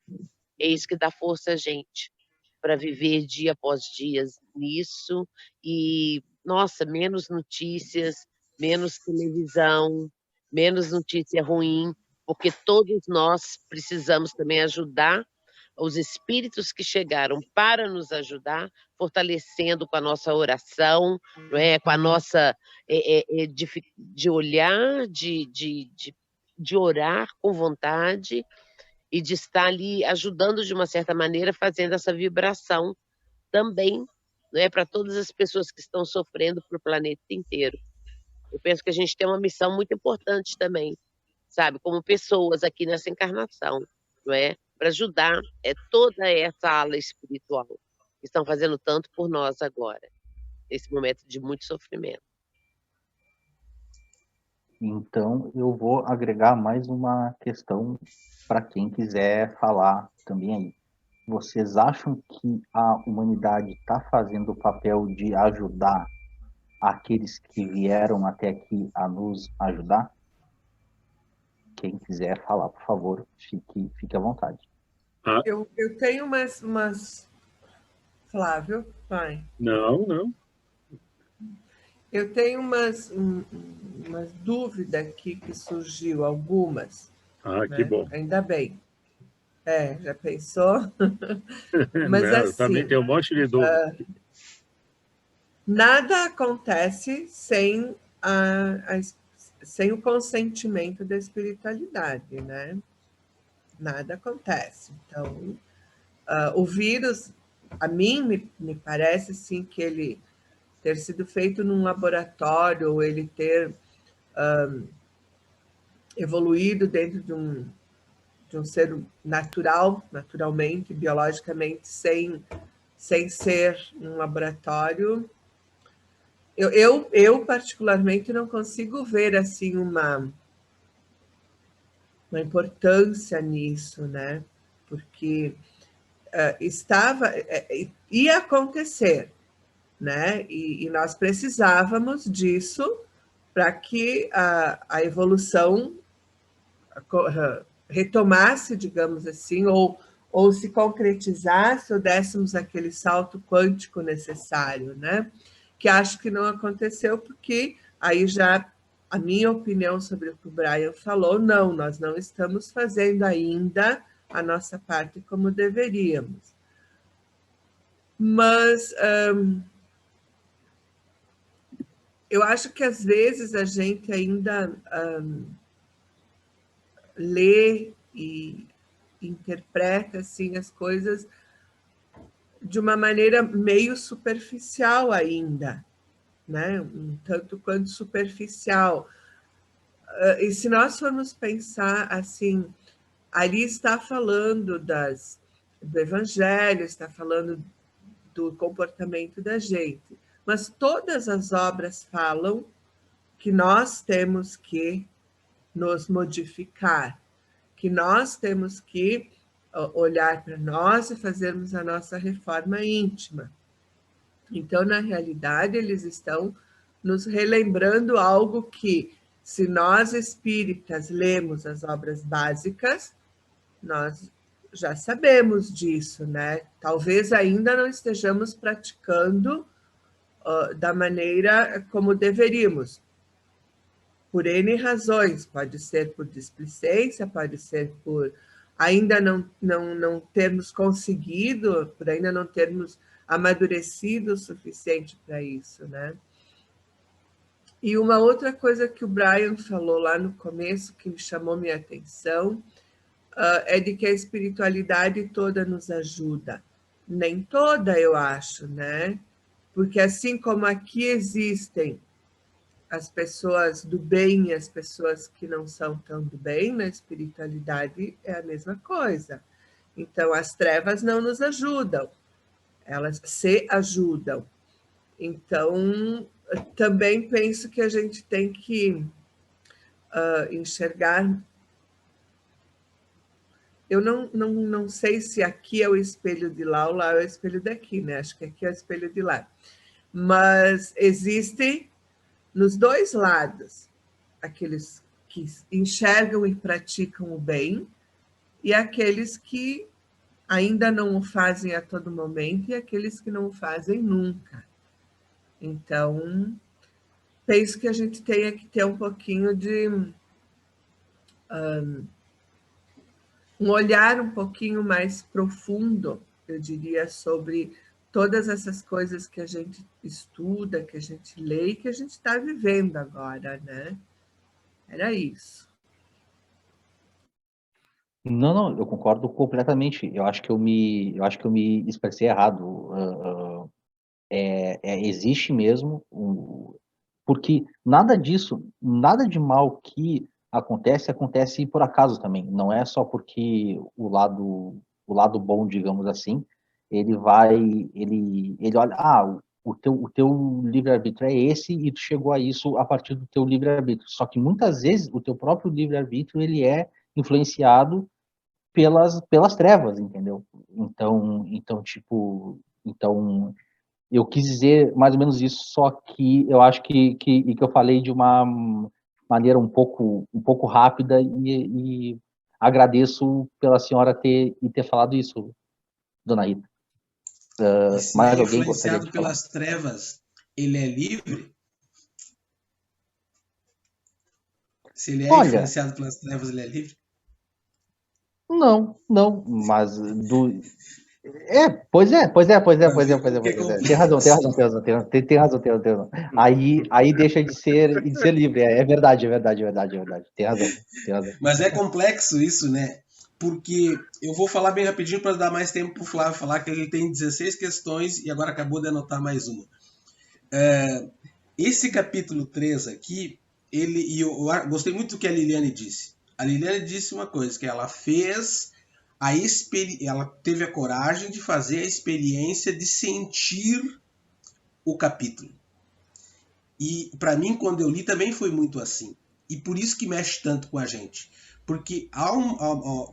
é isso que dá força a gente para viver dia após dia nisso e, nossa, menos notícias, menos televisão, menos notícia ruim, porque todos nós precisamos também ajudar os espíritos que chegaram para nos ajudar, fortalecendo com a nossa oração, não é? Com a nossa de olhar, de orar com vontade e de estar ali ajudando de uma certa maneira, fazendo essa vibração também, não é? Para todas as pessoas que estão sofrendo para o planeta inteiro. Eu penso que a gente tem uma missão muito importante também, sabe? Como pessoas aqui nessa encarnação, não é? Para ajudar toda essa ala espiritual que estão fazendo tanto por nós agora, nesse momento de muito sofrimento. Então, eu vou agregar mais uma questão para quem quiser falar também aí. Vocês acham que a humanidade está fazendo o papel de ajudar aqueles que vieram até aqui a nos ajudar? Quem quiser falar, por favor, fique à vontade. Eu tenho umas... Flávio, vai. Não. Eu tenho umas dúvidas aqui que surgiu, algumas. Né? Que bom. Ainda bem. Já pensou? Mas não, assim... também tem um monte de dúvidas. Nada acontece sem o consentimento da espiritualidade, né? Nada acontece. Então, o vírus, a mim me parece assim, que ele ter sido feito num laboratório, ou ele ter evoluído dentro de um ser naturalmente, biologicamente, sem ser um laboratório. Eu particularmente não consigo ver assim uma importância nisso, né? Porque ia acontecer, né? E nós precisávamos disso para que a evolução retomasse, digamos assim, ou se concretizasse, ou dessemos aquele salto quântico necessário, né? Que acho que não aconteceu, porque aí já a minha opinião sobre o que o Brian falou, não, nós não estamos fazendo ainda a nossa parte como deveríamos. Mas eu acho que às vezes a gente ainda lê e interpreta assim as coisas de uma maneira meio superficial ainda, né? Um tanto quanto superficial. E se nós formos pensar assim, ali está falando do evangelho, está falando do comportamento da gente, mas todas as obras falam que nós temos que nos modificar, que nós temos que olhar para nós e fazermos a nossa reforma íntima. Então, na realidade, eles estão nos relembrando algo que, se nós espíritas lemos as obras básicas, nós já sabemos disso, né? Talvez ainda não estejamos praticando da maneira como deveríamos, por N razões. Pode ser por displicência, pode ser por ainda não termos conseguido, por ainda não termos amadurecido o suficiente para isso, né? E uma outra coisa que o Brian falou lá no começo, que me chamou minha atenção, é de que a espiritualidade toda nos ajuda. Nem toda, eu acho, né? Porque assim como aqui existem as pessoas do bem e as pessoas que não são tão do bem, na espiritualidade é a mesma coisa. Então, as trevas não nos ajudam, elas se ajudam. Então, também penso que a gente tem que enxergar. Eu não sei se aqui é o espelho de lá ou lá é o espelho daqui, né? Acho que aqui é o espelho de lá. Mas existe nos dois lados aqueles que enxergam e praticam o bem e aqueles que ainda não o fazem a todo momento e aqueles que não o fazem nunca. Então, penso que a gente tenha que ter um pouquinho de um olhar um pouquinho mais profundo, eu diria, sobre todas essas coisas que a gente estuda, que a gente lê e que a gente está vivendo agora, né? Era isso. Não, eu concordo completamente. Eu acho que eu me expressei errado. Existe mesmo, porque nada disso, nada de mal que acontece por acaso também. Não é só porque o lado bom, digamos assim, ele olha, o teu livre-arbítrio é esse e tu chegou a isso a partir do teu livre-arbítrio. Só que muitas vezes o teu próprio livre-arbítrio ele é influenciado pelas trevas, entendeu? Então, eu quis dizer mais ou menos isso, só que eu acho que eu falei de uma maneira um pouco rápida e agradeço pela senhora ter falado isso, dona Rita. Se Mais é alguém gostaria de influenciado falar? pelas trevas, ele é livre? Se ele é Olha, influenciado pelas trevas, ele é livre? não, mas pois é. Tem razão. Aí deixa de ser livre. É verdade. Tem razão. Mas é complexo isso, né? Porque eu vou falar bem rapidinho para dar mais tempo para o Flávio falar, que ele tem 16 questões e agora acabou de anotar mais uma. Esse capítulo 3 aqui, eu gostei muito do que a Liliane disse. A Liliane disse uma coisa, que ela fez ela teve a coragem de fazer a experiência de sentir o capítulo. E para mim, quando eu li, também foi muito assim. E por isso que mexe tanto com a gente. Porque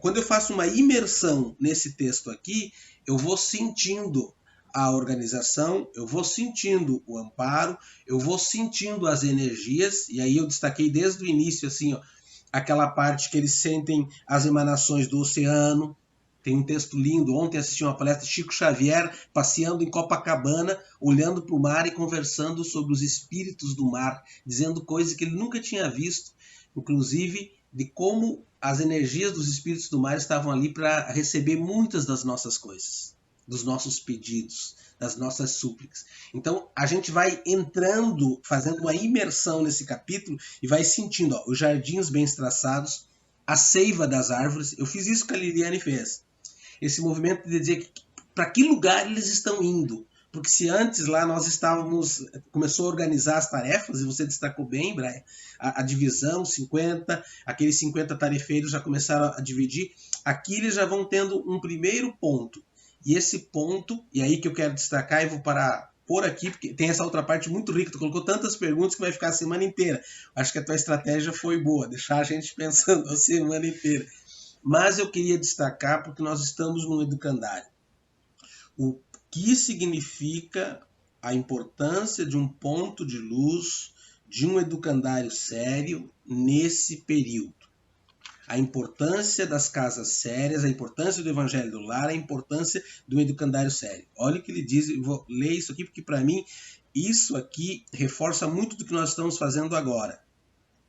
quando eu faço uma imersão nesse texto aqui, eu vou sentindo a organização, eu vou sentindo o amparo, eu vou sentindo as energias, e aí eu destaquei desde o início, assim, ó, aquela parte que eles sentem as emanações do oceano. Tem um texto lindo, ontem assisti uma palestra de Chico Xavier, passeando em Copacabana, olhando para o mar e conversando sobre os espíritos do mar, dizendo coisas que ele nunca tinha visto, inclusive de como as energias dos espíritos do mar estavam ali para receber muitas das nossas coisas, dos nossos pedidos, das nossas súplicas. Então, a gente vai entrando, fazendo uma imersão nesse capítulo e vai sentindo os jardins bem traçados, a seiva das árvores. Eu fiz isso que a Liliane fez. Esse movimento de dizer para que lugar eles estão indo, Porque se antes lá nós começou a organizar as tarefas, e você destacou bem, Brian, a divisão, 50, aqueles 50 tarefeiros já começaram a dividir, aqui eles já vão tendo um primeiro ponto. E esse ponto, e aí que eu quero destacar, e vou parar por aqui, porque tem essa outra parte muito rica, tu colocou tantas perguntas que vai ficar a semana inteira. Acho que a tua estratégia foi boa, deixar a gente pensando a semana inteira. Mas eu queria destacar porque nós estamos num educandário. O que significa a importância de um ponto de luz, de um educandário sério nesse período? A importância das casas sérias, a importância do evangelho do lar, a importância do educandário sério. Olha o que ele diz, eu vou ler isso aqui, porque para mim isso aqui reforça muito do que nós estamos fazendo agora,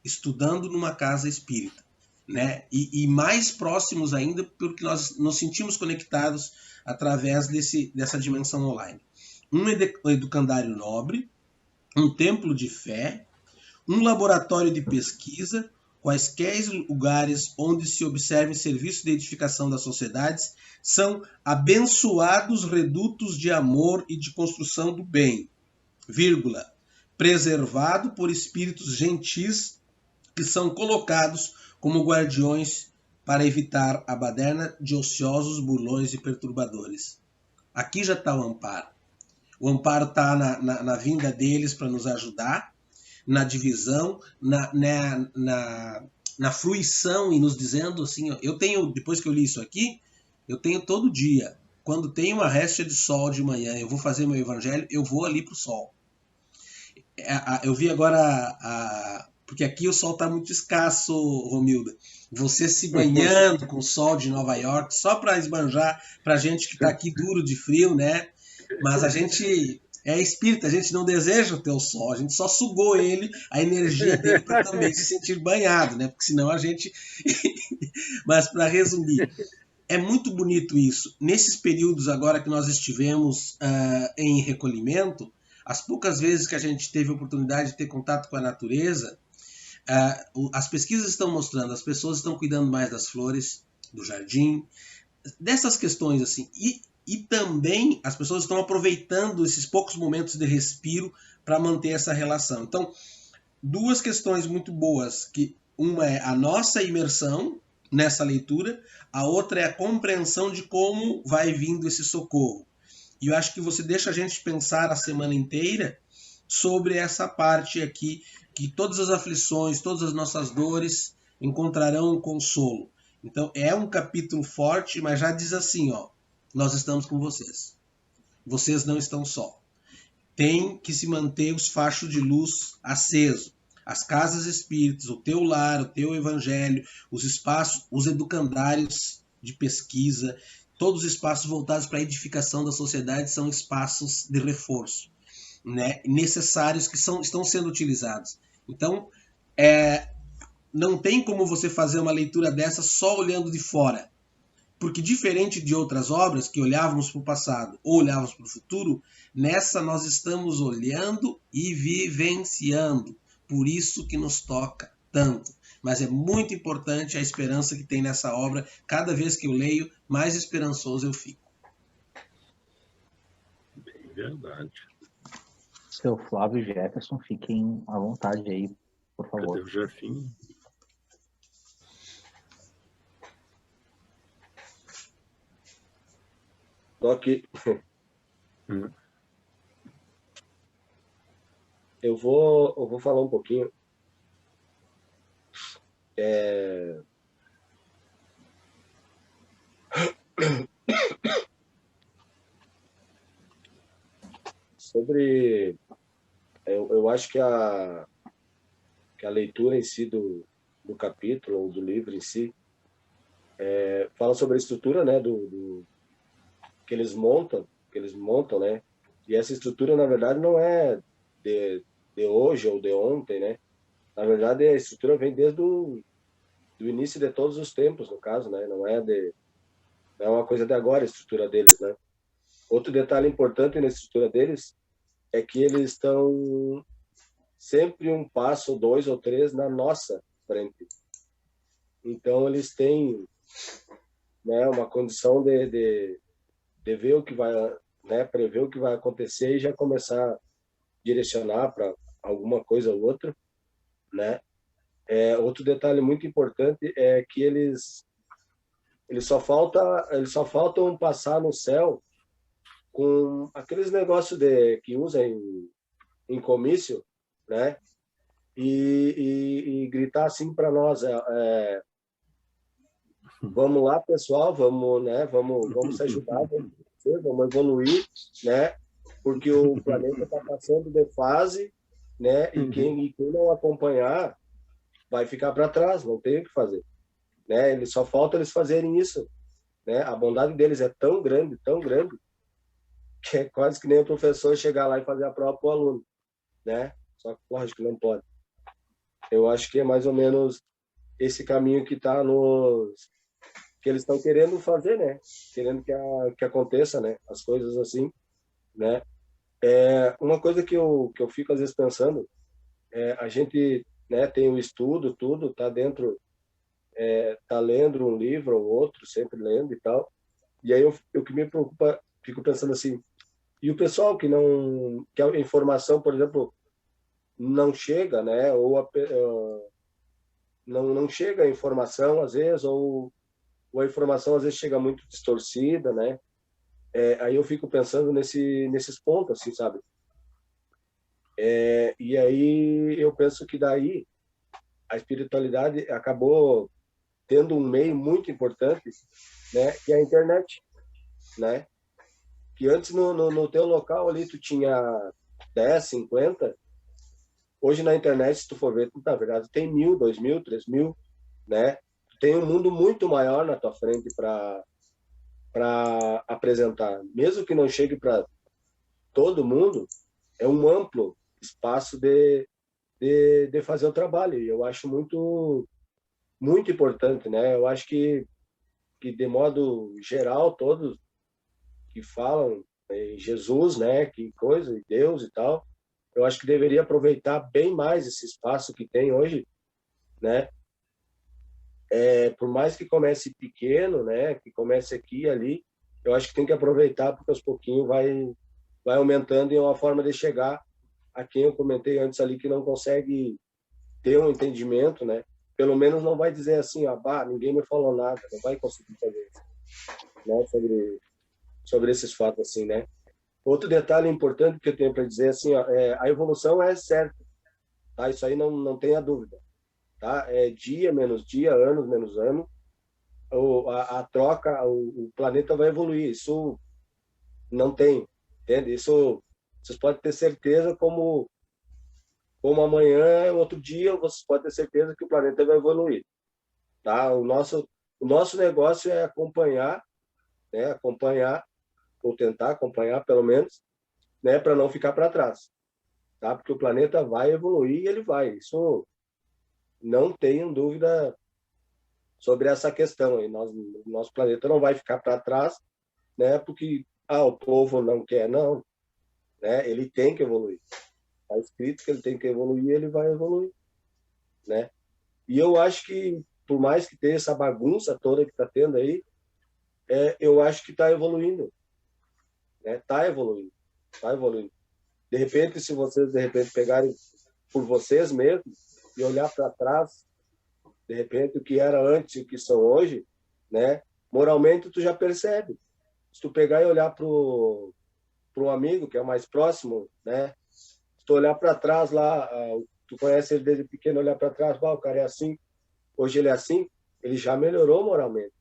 estudando numa casa espírita, né? E mais próximos ainda, porque nós nos sentimos conectados através dessa dimensão online. Um educandário nobre, um templo de fé, um laboratório de pesquisa, quaisquer lugares onde se observe serviço de edificação das sociedades, são abençoados redutos de amor e de construção do bem, vírgula, preservado por espíritos gentis que são colocados como guardiões para evitar a baderna de ociosos, burlões e perturbadores. Aqui já está o amparo. O amparo está na vinda deles para nos ajudar, na divisão, na fruição e nos dizendo assim, eu tenho, depois que eu li isso aqui, eu tenho todo dia, quando tem uma réstia de sol de manhã, eu vou fazer meu evangelho, eu vou ali para o sol. Eu vi agora, porque aqui o sol está muito escasso, Romilda, você se banhando com o sol de Nova York, só para esbanjar para a gente que está aqui duro de frio, né? Mas a gente é espírita, a gente não deseja o teu sol, a gente só sugou ele, a energia dele, para também se sentir banhado, né? Porque senão a gente... Mas para resumir, é muito bonito isso. Nesses períodos agora que nós estivemos em recolhimento, as poucas vezes que a gente teve a oportunidade de ter contato com a natureza, as pesquisas estão mostrando, as pessoas estão cuidando mais das flores, do jardim, dessas questões assim. E também as pessoas estão aproveitando esses poucos momentos de respiro para manter essa relação. Então, duas questões muito boas, que uma é a nossa imersão nessa leitura, a outra é a compreensão de como vai vindo esse socorro. E eu acho que você deixa a gente pensar a semana inteira sobre essa parte aqui, que todas as aflições, todas as nossas dores encontrarão um consolo. Então, é um capítulo forte, mas já diz assim, ó, nós estamos com vocês. Vocês não estão só. Tem que se manter os fachos de luz acesos. As casas espíritas, o teu lar, o teu evangelho, os espaços, os educandários de pesquisa, todos os espaços voltados para a edificação da sociedade são espaços de reforço, né, necessários que estão sendo utilizados. Então, não tem como você fazer uma leitura dessa só olhando de fora. Porque diferente de outras obras que olhávamos para o passado ou olhávamos para o futuro, nessa nós estamos olhando e vivenciando. Por isso que nos toca tanto. Mas é muito importante a esperança que tem nessa obra. Cada vez que eu leio, mais esperançoso eu fico. Bem verdade. Seu Flávio e Jefferson, fiquem à vontade aí, por favor. Cadê o Jefinho? Ok. Eu vou falar um pouquinho. Sobre... Eu acho que a leitura em si do capítulo, ou do livro em si, fala sobre a estrutura, né, que eles montam, né? E essa estrutura, na verdade, não é de hoje ou de ontem, né? Na verdade, a estrutura vem desde do início de todos os tempos, no caso, né? Não é uma coisa de agora a estrutura deles, né? Outro detalhe importante na estrutura deles é que eles estão sempre um passo, 2 ou 3 na nossa frente. Então, eles têm, né, uma condição de ver o que vai né, prever o que vai acontecer e já começar a direcionar para alguma coisa ou outra, né? Outro detalhe muito importante é que eles só faltam passar no céu com aqueles negócios que usam em comício, né? E gritar assim para nós, vamos lá, pessoal, vamos, né? Vamos se ajudar, vamos evoluir, né? Porque o planeta está passando de fase, né? E quem não acompanhar vai ficar para trás, não tem o que fazer, né? Só falta eles fazerem isso, né? A bondade deles é tão grande, que é quase que nem o professor chegar lá e fazer a prova para o aluno, né? Só que, lógico, não pode. Eu acho que é mais ou menos esse caminho que está que eles estão querendo fazer, né? Querendo que aconteça, né? As coisas assim, né? Uma coisa que eu fico às vezes pensando, a gente, né, tem o estudo, tudo, tá dentro, tá lendo um livro ou outro, sempre lendo e tal. E aí o que me preocupa, fico pensando assim, e o pessoal que a informação, por exemplo, não chega, né? Ou não chega a informação às vezes, ou a informação às vezes chega muito distorcida, né? Aí eu fico pensando nesses pontos, assim, sabe? E aí eu penso que daí a espiritualidade acabou tendo um meio muito importante, né? Que é a internet, né? Que antes no teu local ali tu tinha 10, 50, hoje na internet, se tu for ver, na verdade tem 1.000, 2.000, 3.000, né? Tem um mundo muito maior na tua frente para apresentar. Mesmo que não chegue para todo mundo, é um amplo espaço de fazer o trabalho. E eu acho muito, muito importante, né? Eu acho que de modo geral, todos que falam em Jesus, né? Que coisa, e Deus e tal, eu acho que deveria aproveitar bem mais esse espaço que tem hoje, né? Por mais que comece pequeno, né? Que comece aqui e ali, eu acho que tem que aproveitar porque aos pouquinhos vai aumentando e é uma forma de chegar a quem eu comentei antes ali que não consegue ter um entendimento, né? Pelo menos não vai dizer assim, ninguém me falou nada, não vai conseguir fazer isso, né? Sobre esses fatos assim, né? Outro detalhe importante que eu tenho para dizer assim, a evolução é certa, tá? Isso aí não tenha dúvida, tá? É dia menos dia, anos menos ano, a troca, o planeta vai evoluir. Isso não tem, entende? Isso vocês podem ter certeza, como amanhã, outro dia, vocês podem ter certeza que o planeta vai evoluir, tá? O nosso negócio é acompanhar, né? Acompanhar ou tentar acompanhar, pelo menos, né? Para não ficar para trás, tá? Porque o planeta vai evoluir e ele vai. Isso não tenham dúvida sobre essa questão. E nosso planeta não vai ficar para trás, né? Porque o povo não quer, não, né? Ele tem que evoluir. Está escrito que ele tem que evoluir, ele vai evoluir, né? E eu acho que, por mais que tenha essa bagunça toda que está tendo aí, eu acho que está evoluindo, né? Está evoluindo. De repente, se vocês pegarem por vocês mesmos e olhar para trás, de repente o que era antes e o que são hoje, né? Moralmente tu já percebe. Se tu pegar e olhar para um amigo que é mais próximo, né? Se tu olhar para trás lá, tu conhece ele desde pequeno, olhar para trás, o cara é assim, hoje ele é assim, ele já melhorou moralmente,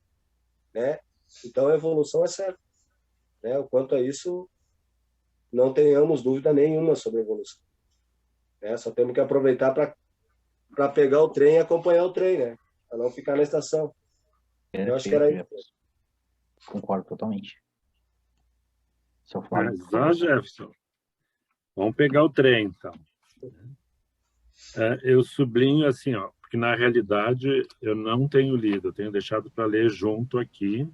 né? Então a evolução é certa, né? O quanto a isso, não tenhamos dúvida nenhuma sobre a evolução, né? Só temos que aproveitar para pegar o trem e acompanhar o trem, né? Para não ficar na estação. Eu acho que era isso. Concordo totalmente. Seu Flávio. Mas, Jefferson, vamos pegar o trem, então. Eu sublinho assim, porque na realidade eu não tenho lido, eu tenho deixado para ler junto aqui,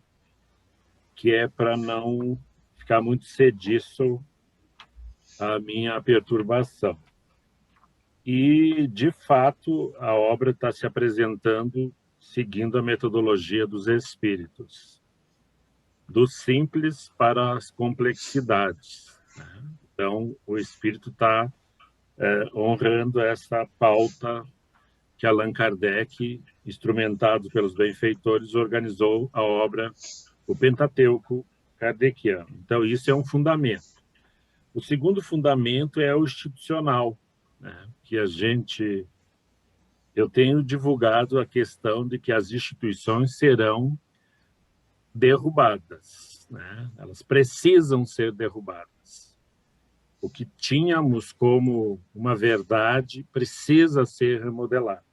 que é para não ficar muito cediço a minha perturbação. E, de fato, a obra está se apresentando seguindo a metodologia dos espíritos. do simples para as complexidades, né? Então, o Espírito está honrando essa pauta que Allan Kardec, instrumentado pelos benfeitores, organizou a obra, o Pentateuco Kardeciano. Então, isso é um fundamento. O segundo fundamento é o institucional, né? Que eu tenho divulgado a questão de que as instituições serão derrubadas, né? Elas precisam ser derrubadas. O que tínhamos como uma verdade precisa ser remodelado.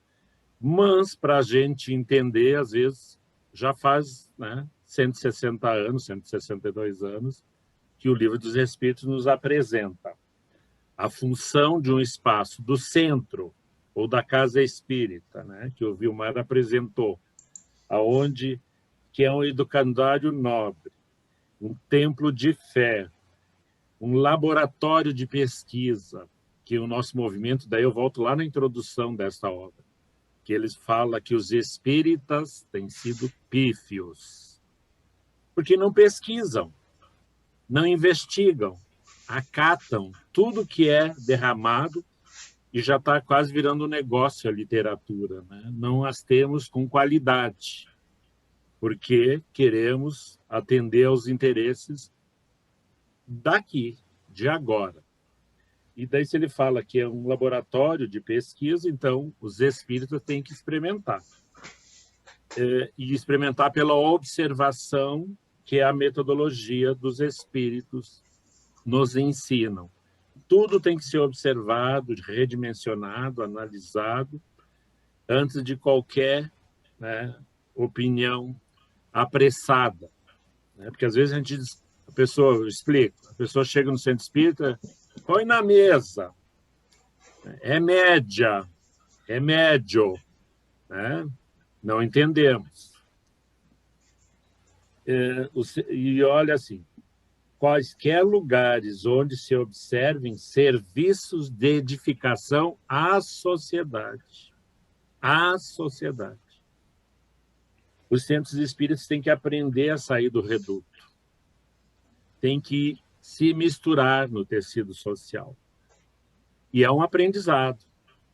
Mas, para a gente entender, às vezes, já faz, né, 160 anos, 162 anos, que o Livro dos Espíritos nos apresenta a função de um espaço do centro, ou da casa espírita, né, que o Vilmar apresentou, aonde que é um educandário nobre, um templo de fé, um laboratório de pesquisa, que o nosso movimento, daí eu volto lá na introdução desta obra, que eles falam que os espíritas têm sido pífios, porque não pesquisam, não investigam, acatam tudo que é derramado e já está quase virando um negócio a literatura, né? Não as temos com qualidade, porque queremos atender aos interesses daqui, de agora. E daí, se ele fala que é um laboratório de pesquisa, então os espíritas têm que experimentar. E experimentar pela observação, que é a metodologia dos espíritos nos ensinam. Tudo tem que ser observado, redimensionado, analisado, antes de qualquer, né, opinião apressada, né? Porque às vezes a gente diz, a pessoa chega no centro espírita, põe na mesa, é média, é médio, né? Não entendemos. E olha assim, quaisquer lugares onde se observem serviços de edificação à sociedade. À sociedade. Os centros espíritas têm que aprender a sair do reduto. Tem que se misturar no tecido social. E é um aprendizado,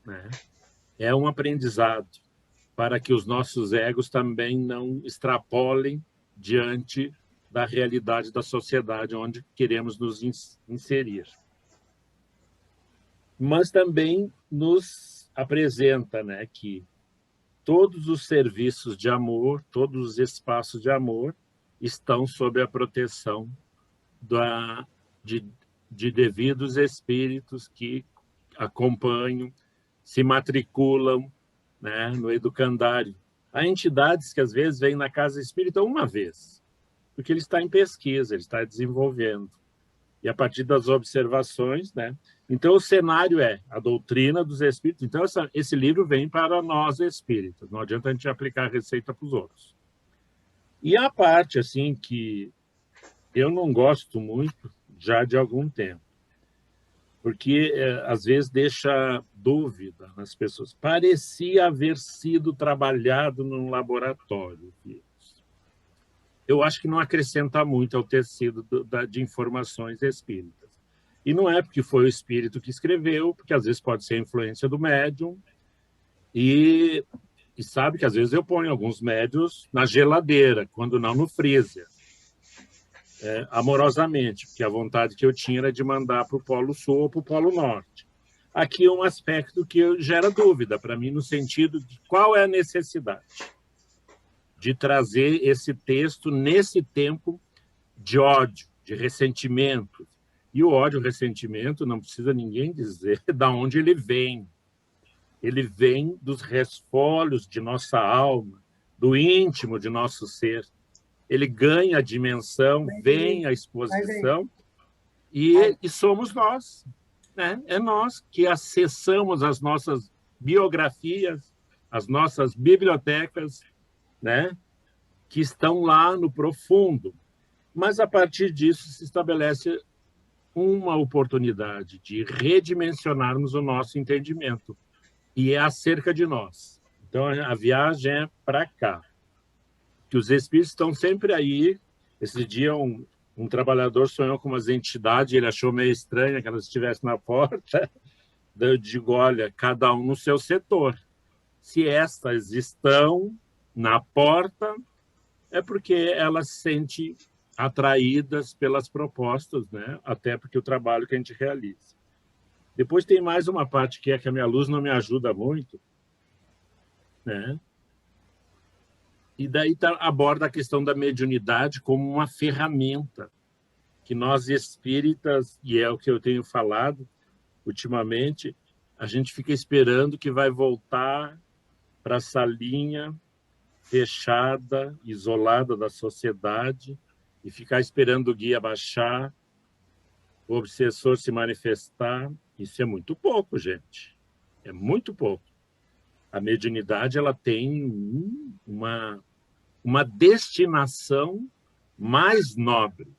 né? É um aprendizado para que os nossos egos também não extrapolem diante da realidade da sociedade onde queremos nos inserir. Mas também nos apresenta, né, que todos os serviços de amor, todos os espaços de amor estão sob a proteção de devidos espíritos que acompanham, se matriculam, né, no educandário. Há entidades que às vezes vêm na casa espírita uma vez, porque ele está em pesquisa, ele está desenvolvendo. E a partir das observações, né? Então, o cenário é a doutrina dos espíritos. Então, esse livro vem para nós espíritas. Não adianta a gente aplicar a receita para os outros. E a parte, assim, que eu não gosto muito, já de algum tempo, porque, às vezes, deixa dúvida nas pessoas. Parecia haver sido trabalhado num laboratório. Eu acho que não acrescenta muito ao tecido de informações espíritas. E não é porque foi o espírito que escreveu, porque às vezes pode ser a influência do médium, e sabe que às vezes eu ponho alguns médiuns na geladeira, quando não no freezer, amorosamente, porque a vontade que eu tinha era de mandar para o Polo Sul ou para o Polo Norte. Aqui é um aspecto que gera dúvida para mim, no sentido de qual é a necessidade de trazer esse texto nesse tempo de ódio, de ressentimento. E o ódio, o ressentimento, não precisa ninguém dizer de onde ele vem. Ele vem dos resfolhos de nossa alma, do íntimo de nosso ser. Ele ganha a dimensão, vem a exposição, e somos nós, né? É nós que acessamos as nossas biografias, as nossas bibliotecas, né, que estão lá no profundo. Mas, a partir disso, se estabelece uma oportunidade de redimensionarmos o nosso entendimento. E é acerca de nós. Então, a viagem é para cá. Que os espíritos estão sempre aí Esse dia um trabalhador sonhou com umas entidades, ele achou meio estranho que elas estivessem na porta. Eu digo, olha, cada um no seu setor. Se estas estão na porta, é porque elas se sentem atraídas pelas propostas, né? Até porque o trabalho que a gente realiza. Depois tem mais uma parte que é que a minha luz não me ajuda muito, né? E daí aborda a questão da mediunidade como uma ferramenta que nós espíritas, e é o que eu tenho falado ultimamente, a gente fica esperando que vai voltar para a salinha fechada, isolada da sociedade, e ficar esperando o guia baixar, o obsessor se manifestar. Isso é muito pouco, gente. É muito pouco. A mediunidade ela tem uma destinação mais nobre.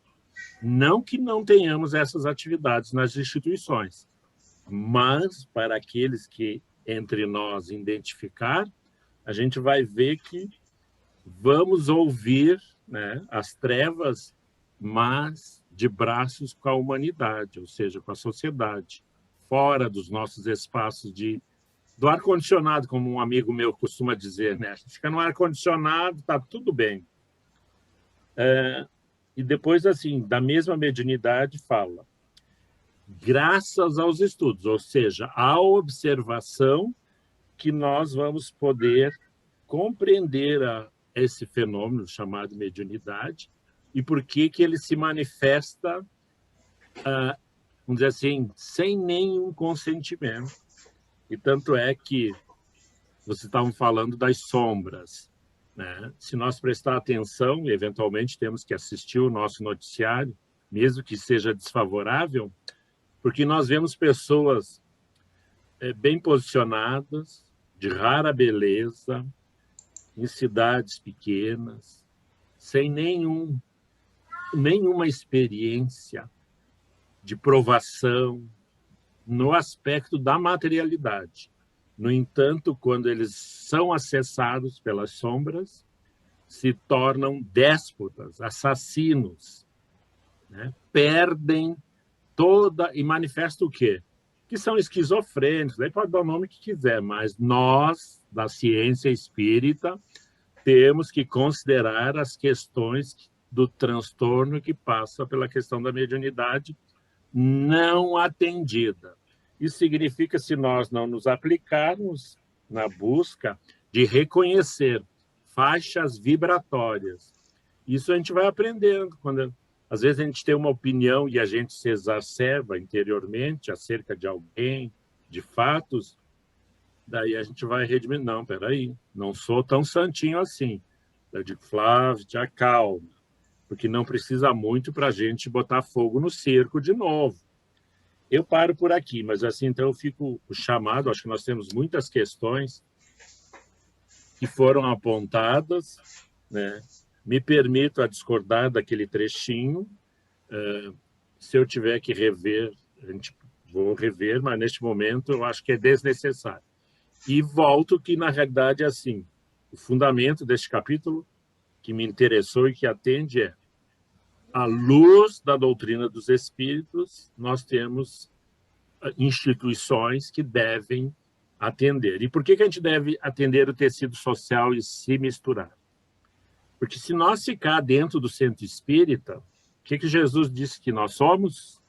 Não que não tenhamos essas atividades nas instituições, mas para aqueles que entre nós identificar, a gente vai ver que vamos ouvir, né, as trevas, mas de braços com a humanidade, ou seja, com a sociedade, fora dos nossos espaços do ar-condicionado, como um amigo meu costuma dizer, né? A gente fica no ar-condicionado, está tudo bem. E depois, assim, da mesma mediunidade, fala, graças aos estudos, ou seja, à observação, que nós vamos poder compreender esse fenômeno chamado mediunidade e por que ele se manifesta, vamos dizer assim, sem nenhum consentimento. E tanto é que vocês estavam falando das sombras, né? Se nós prestar atenção, eventualmente temos que assistir o nosso noticiário, mesmo que seja desfavorável, porque nós vemos pessoas bem posicionadas, de rara beleza, em cidades pequenas, sem nenhuma experiência de provação no aspecto da materialidade. No entanto, quando eles são acessados pelas sombras, se tornam déspotas, assassinos, né? Perdem e manifestam o quê? Que são esquizofrênicos, daí pode dar o nome que quiser, mas nós, da ciência espírita, temos que considerar as questões do transtorno que passa pela questão da mediunidade não atendida. Isso significa, se nós não nos aplicarmos na busca de reconhecer faixas vibratórias, isso a gente vai aprendendo. Às vezes a gente tem uma opinião e a gente se exacerba interiormente acerca de alguém, de fatos, daí a gente vai redimindo. Não, peraí, não sou tão santinho assim. Eu digo, Flávio, te acalma, porque não precisa muito para a gente botar fogo no cerco de novo. Eu paro por aqui, mas assim, então eu fico chamado, acho que nós temos muitas questões que foram apontadas, né? Me permito a discordar daquele trechinho. Se eu tiver que rever, vou rever, mas neste momento eu acho que é desnecessário. E volto que, na realidade, é assim, o fundamento deste capítulo que me interessou e que atende é à luz da doutrina dos espíritos, nós temos instituições que devem atender. E por que a gente deve atender o tecido social e se misturar? Porque se nós ficar dentro do centro espírita, o que Jesus disse que nós somos?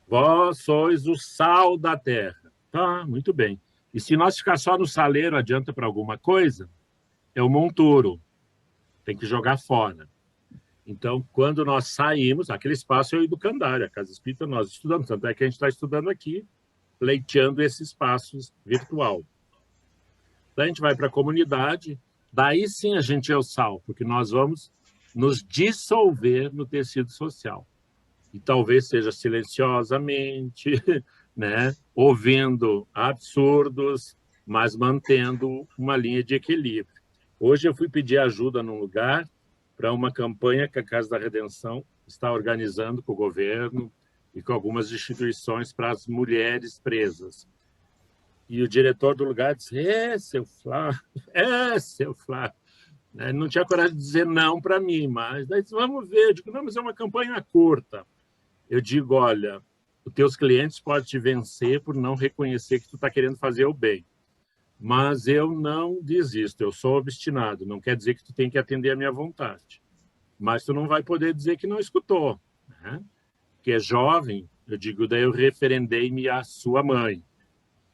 Vós sois o sal da terra. Tá, muito bem. E se nós ficar só no saleiro, adianta para alguma coisa? É o monturo. Tem que jogar fora. Então, quando nós saímos, aquele espaço é o educandário, a Casa Espírita, nós estudamos. Tanto é que a gente está estudando aqui, pleiteando esse espaço virtual. Daí a gente vai para a comunidade, daí sim a gente é o sal, porque nós vamos nos dissolver no tecido social. E talvez seja silenciosamente, né, ouvindo absurdos, mas mantendo uma linha de equilíbrio. Hoje eu fui pedir ajuda num lugar para uma campanha que a Casa da Redenção está organizando com o governo e com algumas instituições para as mulheres presas. E o diretor do lugar disse, seu Flávio, Ele não tinha coragem de dizer não para mim, mas daí vamos ver. Eu digo, não, mas é uma campanha curta. Eu digo, olha, os teus clientes podem te vencer por não reconhecer que tu está querendo fazer o bem. Mas eu não desisto, eu sou obstinado. Não quer dizer que tu tem que atender a minha vontade. Mas tu não vai poder dizer que não escutou. Né? Que é jovem, eu digo, daí eu referendei-me à sua mãe.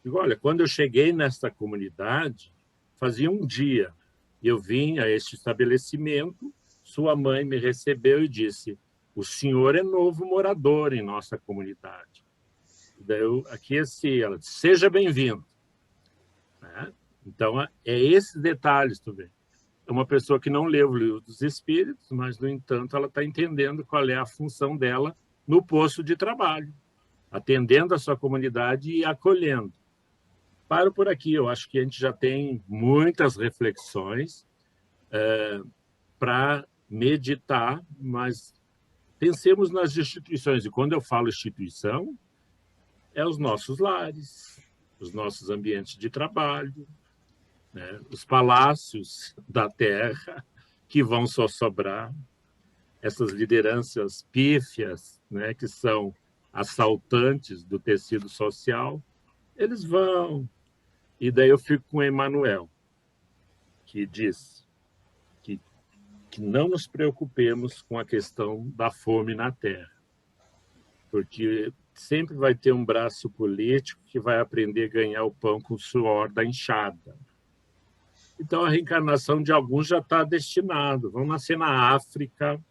Digo, olha, quando eu cheguei nesta comunidade, fazia um dia, eu vim a este estabelecimento, sua mãe me recebeu e disse, o senhor é novo morador em nossa comunidade. Daí eu aqueci, ela disse, seja bem-vindo. Né? Então, é esses detalhes, tu vê. É uma pessoa que não leu o livro dos Espíritos, mas, no entanto, ela está entendendo qual é a função dela no posto de trabalho, atendendo a sua comunidade e acolhendo. Paro por aqui, eu acho que a gente já tem muitas reflexões para meditar, mas pensemos nas instituições. E quando eu falo instituição, é os nossos lares, os nossos ambientes de trabalho, né? Os palácios da terra que vão só sobrar, essas lideranças pífias, né, que são assaltantes do tecido social, eles vão. E daí eu fico com Emmanuel, que diz que não nos preocupemos com a questão da fome na terra, porque sempre vai ter um braço político que vai aprender a ganhar o pão com o suor da enxada. Então, a reencarnação de alguns já está destinado. Vão nascer na África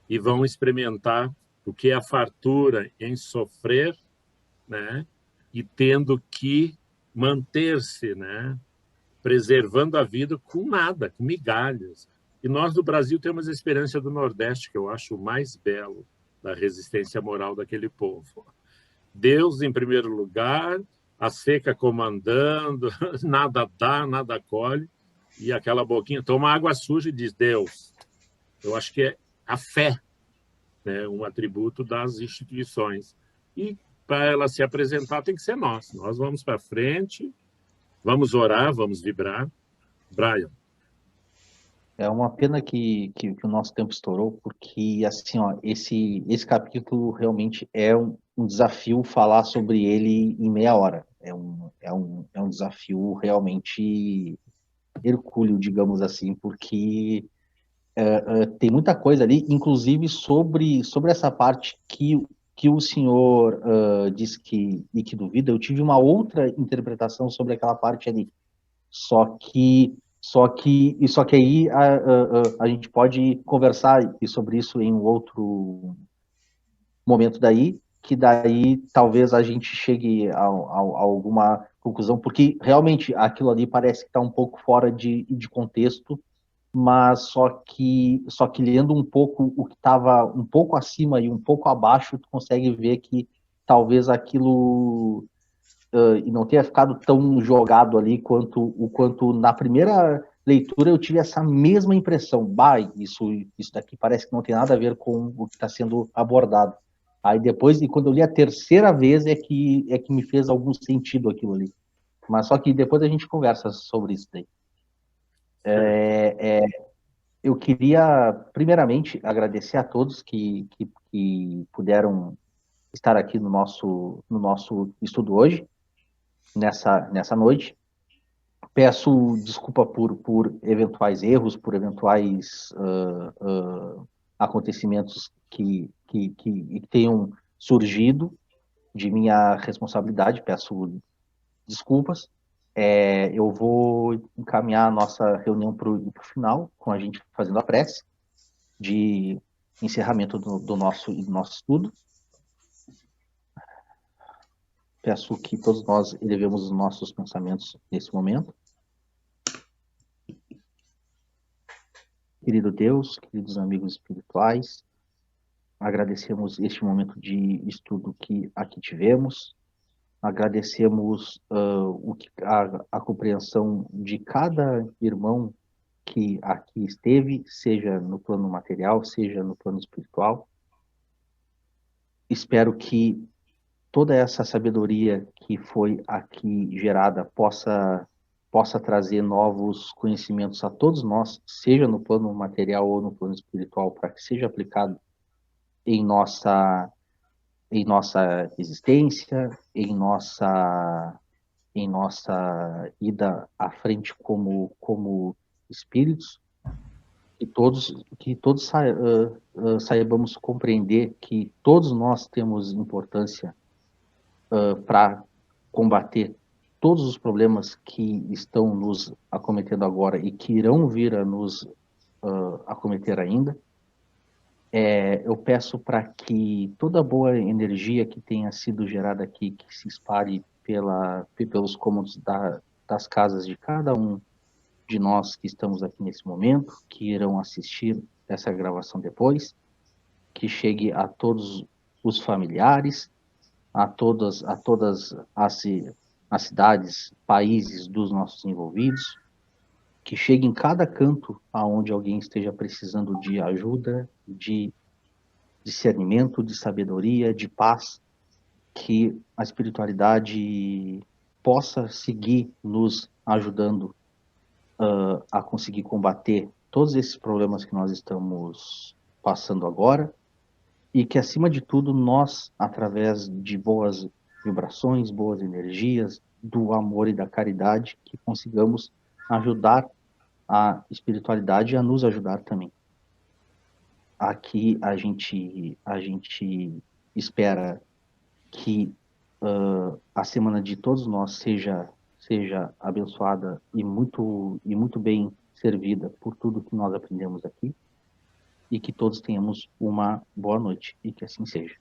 e vão experimentar o que é a fartura em sofrer, né? E tendo que manter-se, né? Preservando a vida com nada, com migalhas. E nós, do Brasil, temos a experiência do Nordeste, que eu acho o mais belo da resistência moral daquele povo. Deus, em primeiro lugar, a seca comandando, nada dá, nada colhe, e aquela boquinha toma água suja e diz, Deus. Eu acho que é a fé, né, um atributo das instituições. E para ela se apresentar tem que ser nós. Nós vamos para frente, vamos orar, vamos vibrar. Brian. É uma pena que o nosso tempo estourou, porque assim, ó, esse capítulo realmente é um desafio falar sobre ele em meia hora. É um desafio realmente hercúleo, digamos assim, porque tem muita coisa ali, inclusive sobre essa parte que o senhor disse e que duvida. Eu tive uma outra interpretação sobre aquela parte ali. Só que aí a gente pode conversar sobre isso em um outro momento daí, que daí talvez a gente chegue a alguma conclusão, porque realmente aquilo ali parece que está um pouco fora de contexto, mas só que lendo um pouco o que estava um pouco acima e um pouco abaixo, tu consegue ver que talvez aquilo e não tenha ficado tão jogado ali quanto na primeira leitura eu tive essa mesma impressão. Bah, isso daqui parece que não tem nada a ver com o que está sendo abordado. Aí depois, e quando eu li a terceira vez, é que me fez algum sentido aquilo ali. Mas só que depois a gente conversa sobre isso daí. Eu queria, primeiramente, agradecer a todos que puderam estar aqui no nosso estudo hoje, nessa noite. Peço desculpa por eventuais erros, por eventuais acontecimentos que tenham surgido de minha responsabilidade. Peço desculpas. Eu vou encaminhar a nossa reunião para o final, com a gente fazendo a prece de encerramento do nosso estudo. Peço que todos nós elevemos os nossos pensamentos nesse momento. Querido Deus, queridos amigos espirituais, agradecemos este momento de estudo que aqui tivemos, agradecemos a compreensão de cada irmão que aqui esteve, seja no plano material, seja no plano espiritual. Espero que toda essa sabedoria que foi aqui gerada possa possa trazer novos conhecimentos a todos nós, seja no plano material ou no plano espiritual, para que seja aplicado em nossa existência, em nossa ida à frente como espíritos, que todos saibamos compreender que todos nós temos importância para combater todos os problemas que estão nos acometendo agora e que irão vir a nos acometer ainda. Eu peço para que toda a boa energia que tenha sido gerada aqui, que se espalhe pelos cômodos das casas de cada um de nós que estamos aqui nesse momento, que irão assistir essa gravação depois, que chegue a todos os familiares, a todas as cidades, países dos nossos envolvidos, que chegue em cada canto aonde alguém esteja precisando de ajuda, de discernimento, de sabedoria, de paz, que a espiritualidade possa seguir nos ajudando a conseguir combater todos esses problemas que nós estamos passando agora, e que, acima de tudo, nós, através de boas vibrações, boas energias, do amor e da caridade, que consigamos ajudar a espiritualidade a nos ajudar também. Aqui a gente espera que a semana de todos nós seja abençoada e muito bem servida por tudo que nós aprendemos aqui, e que todos tenhamos uma boa noite, e que assim seja.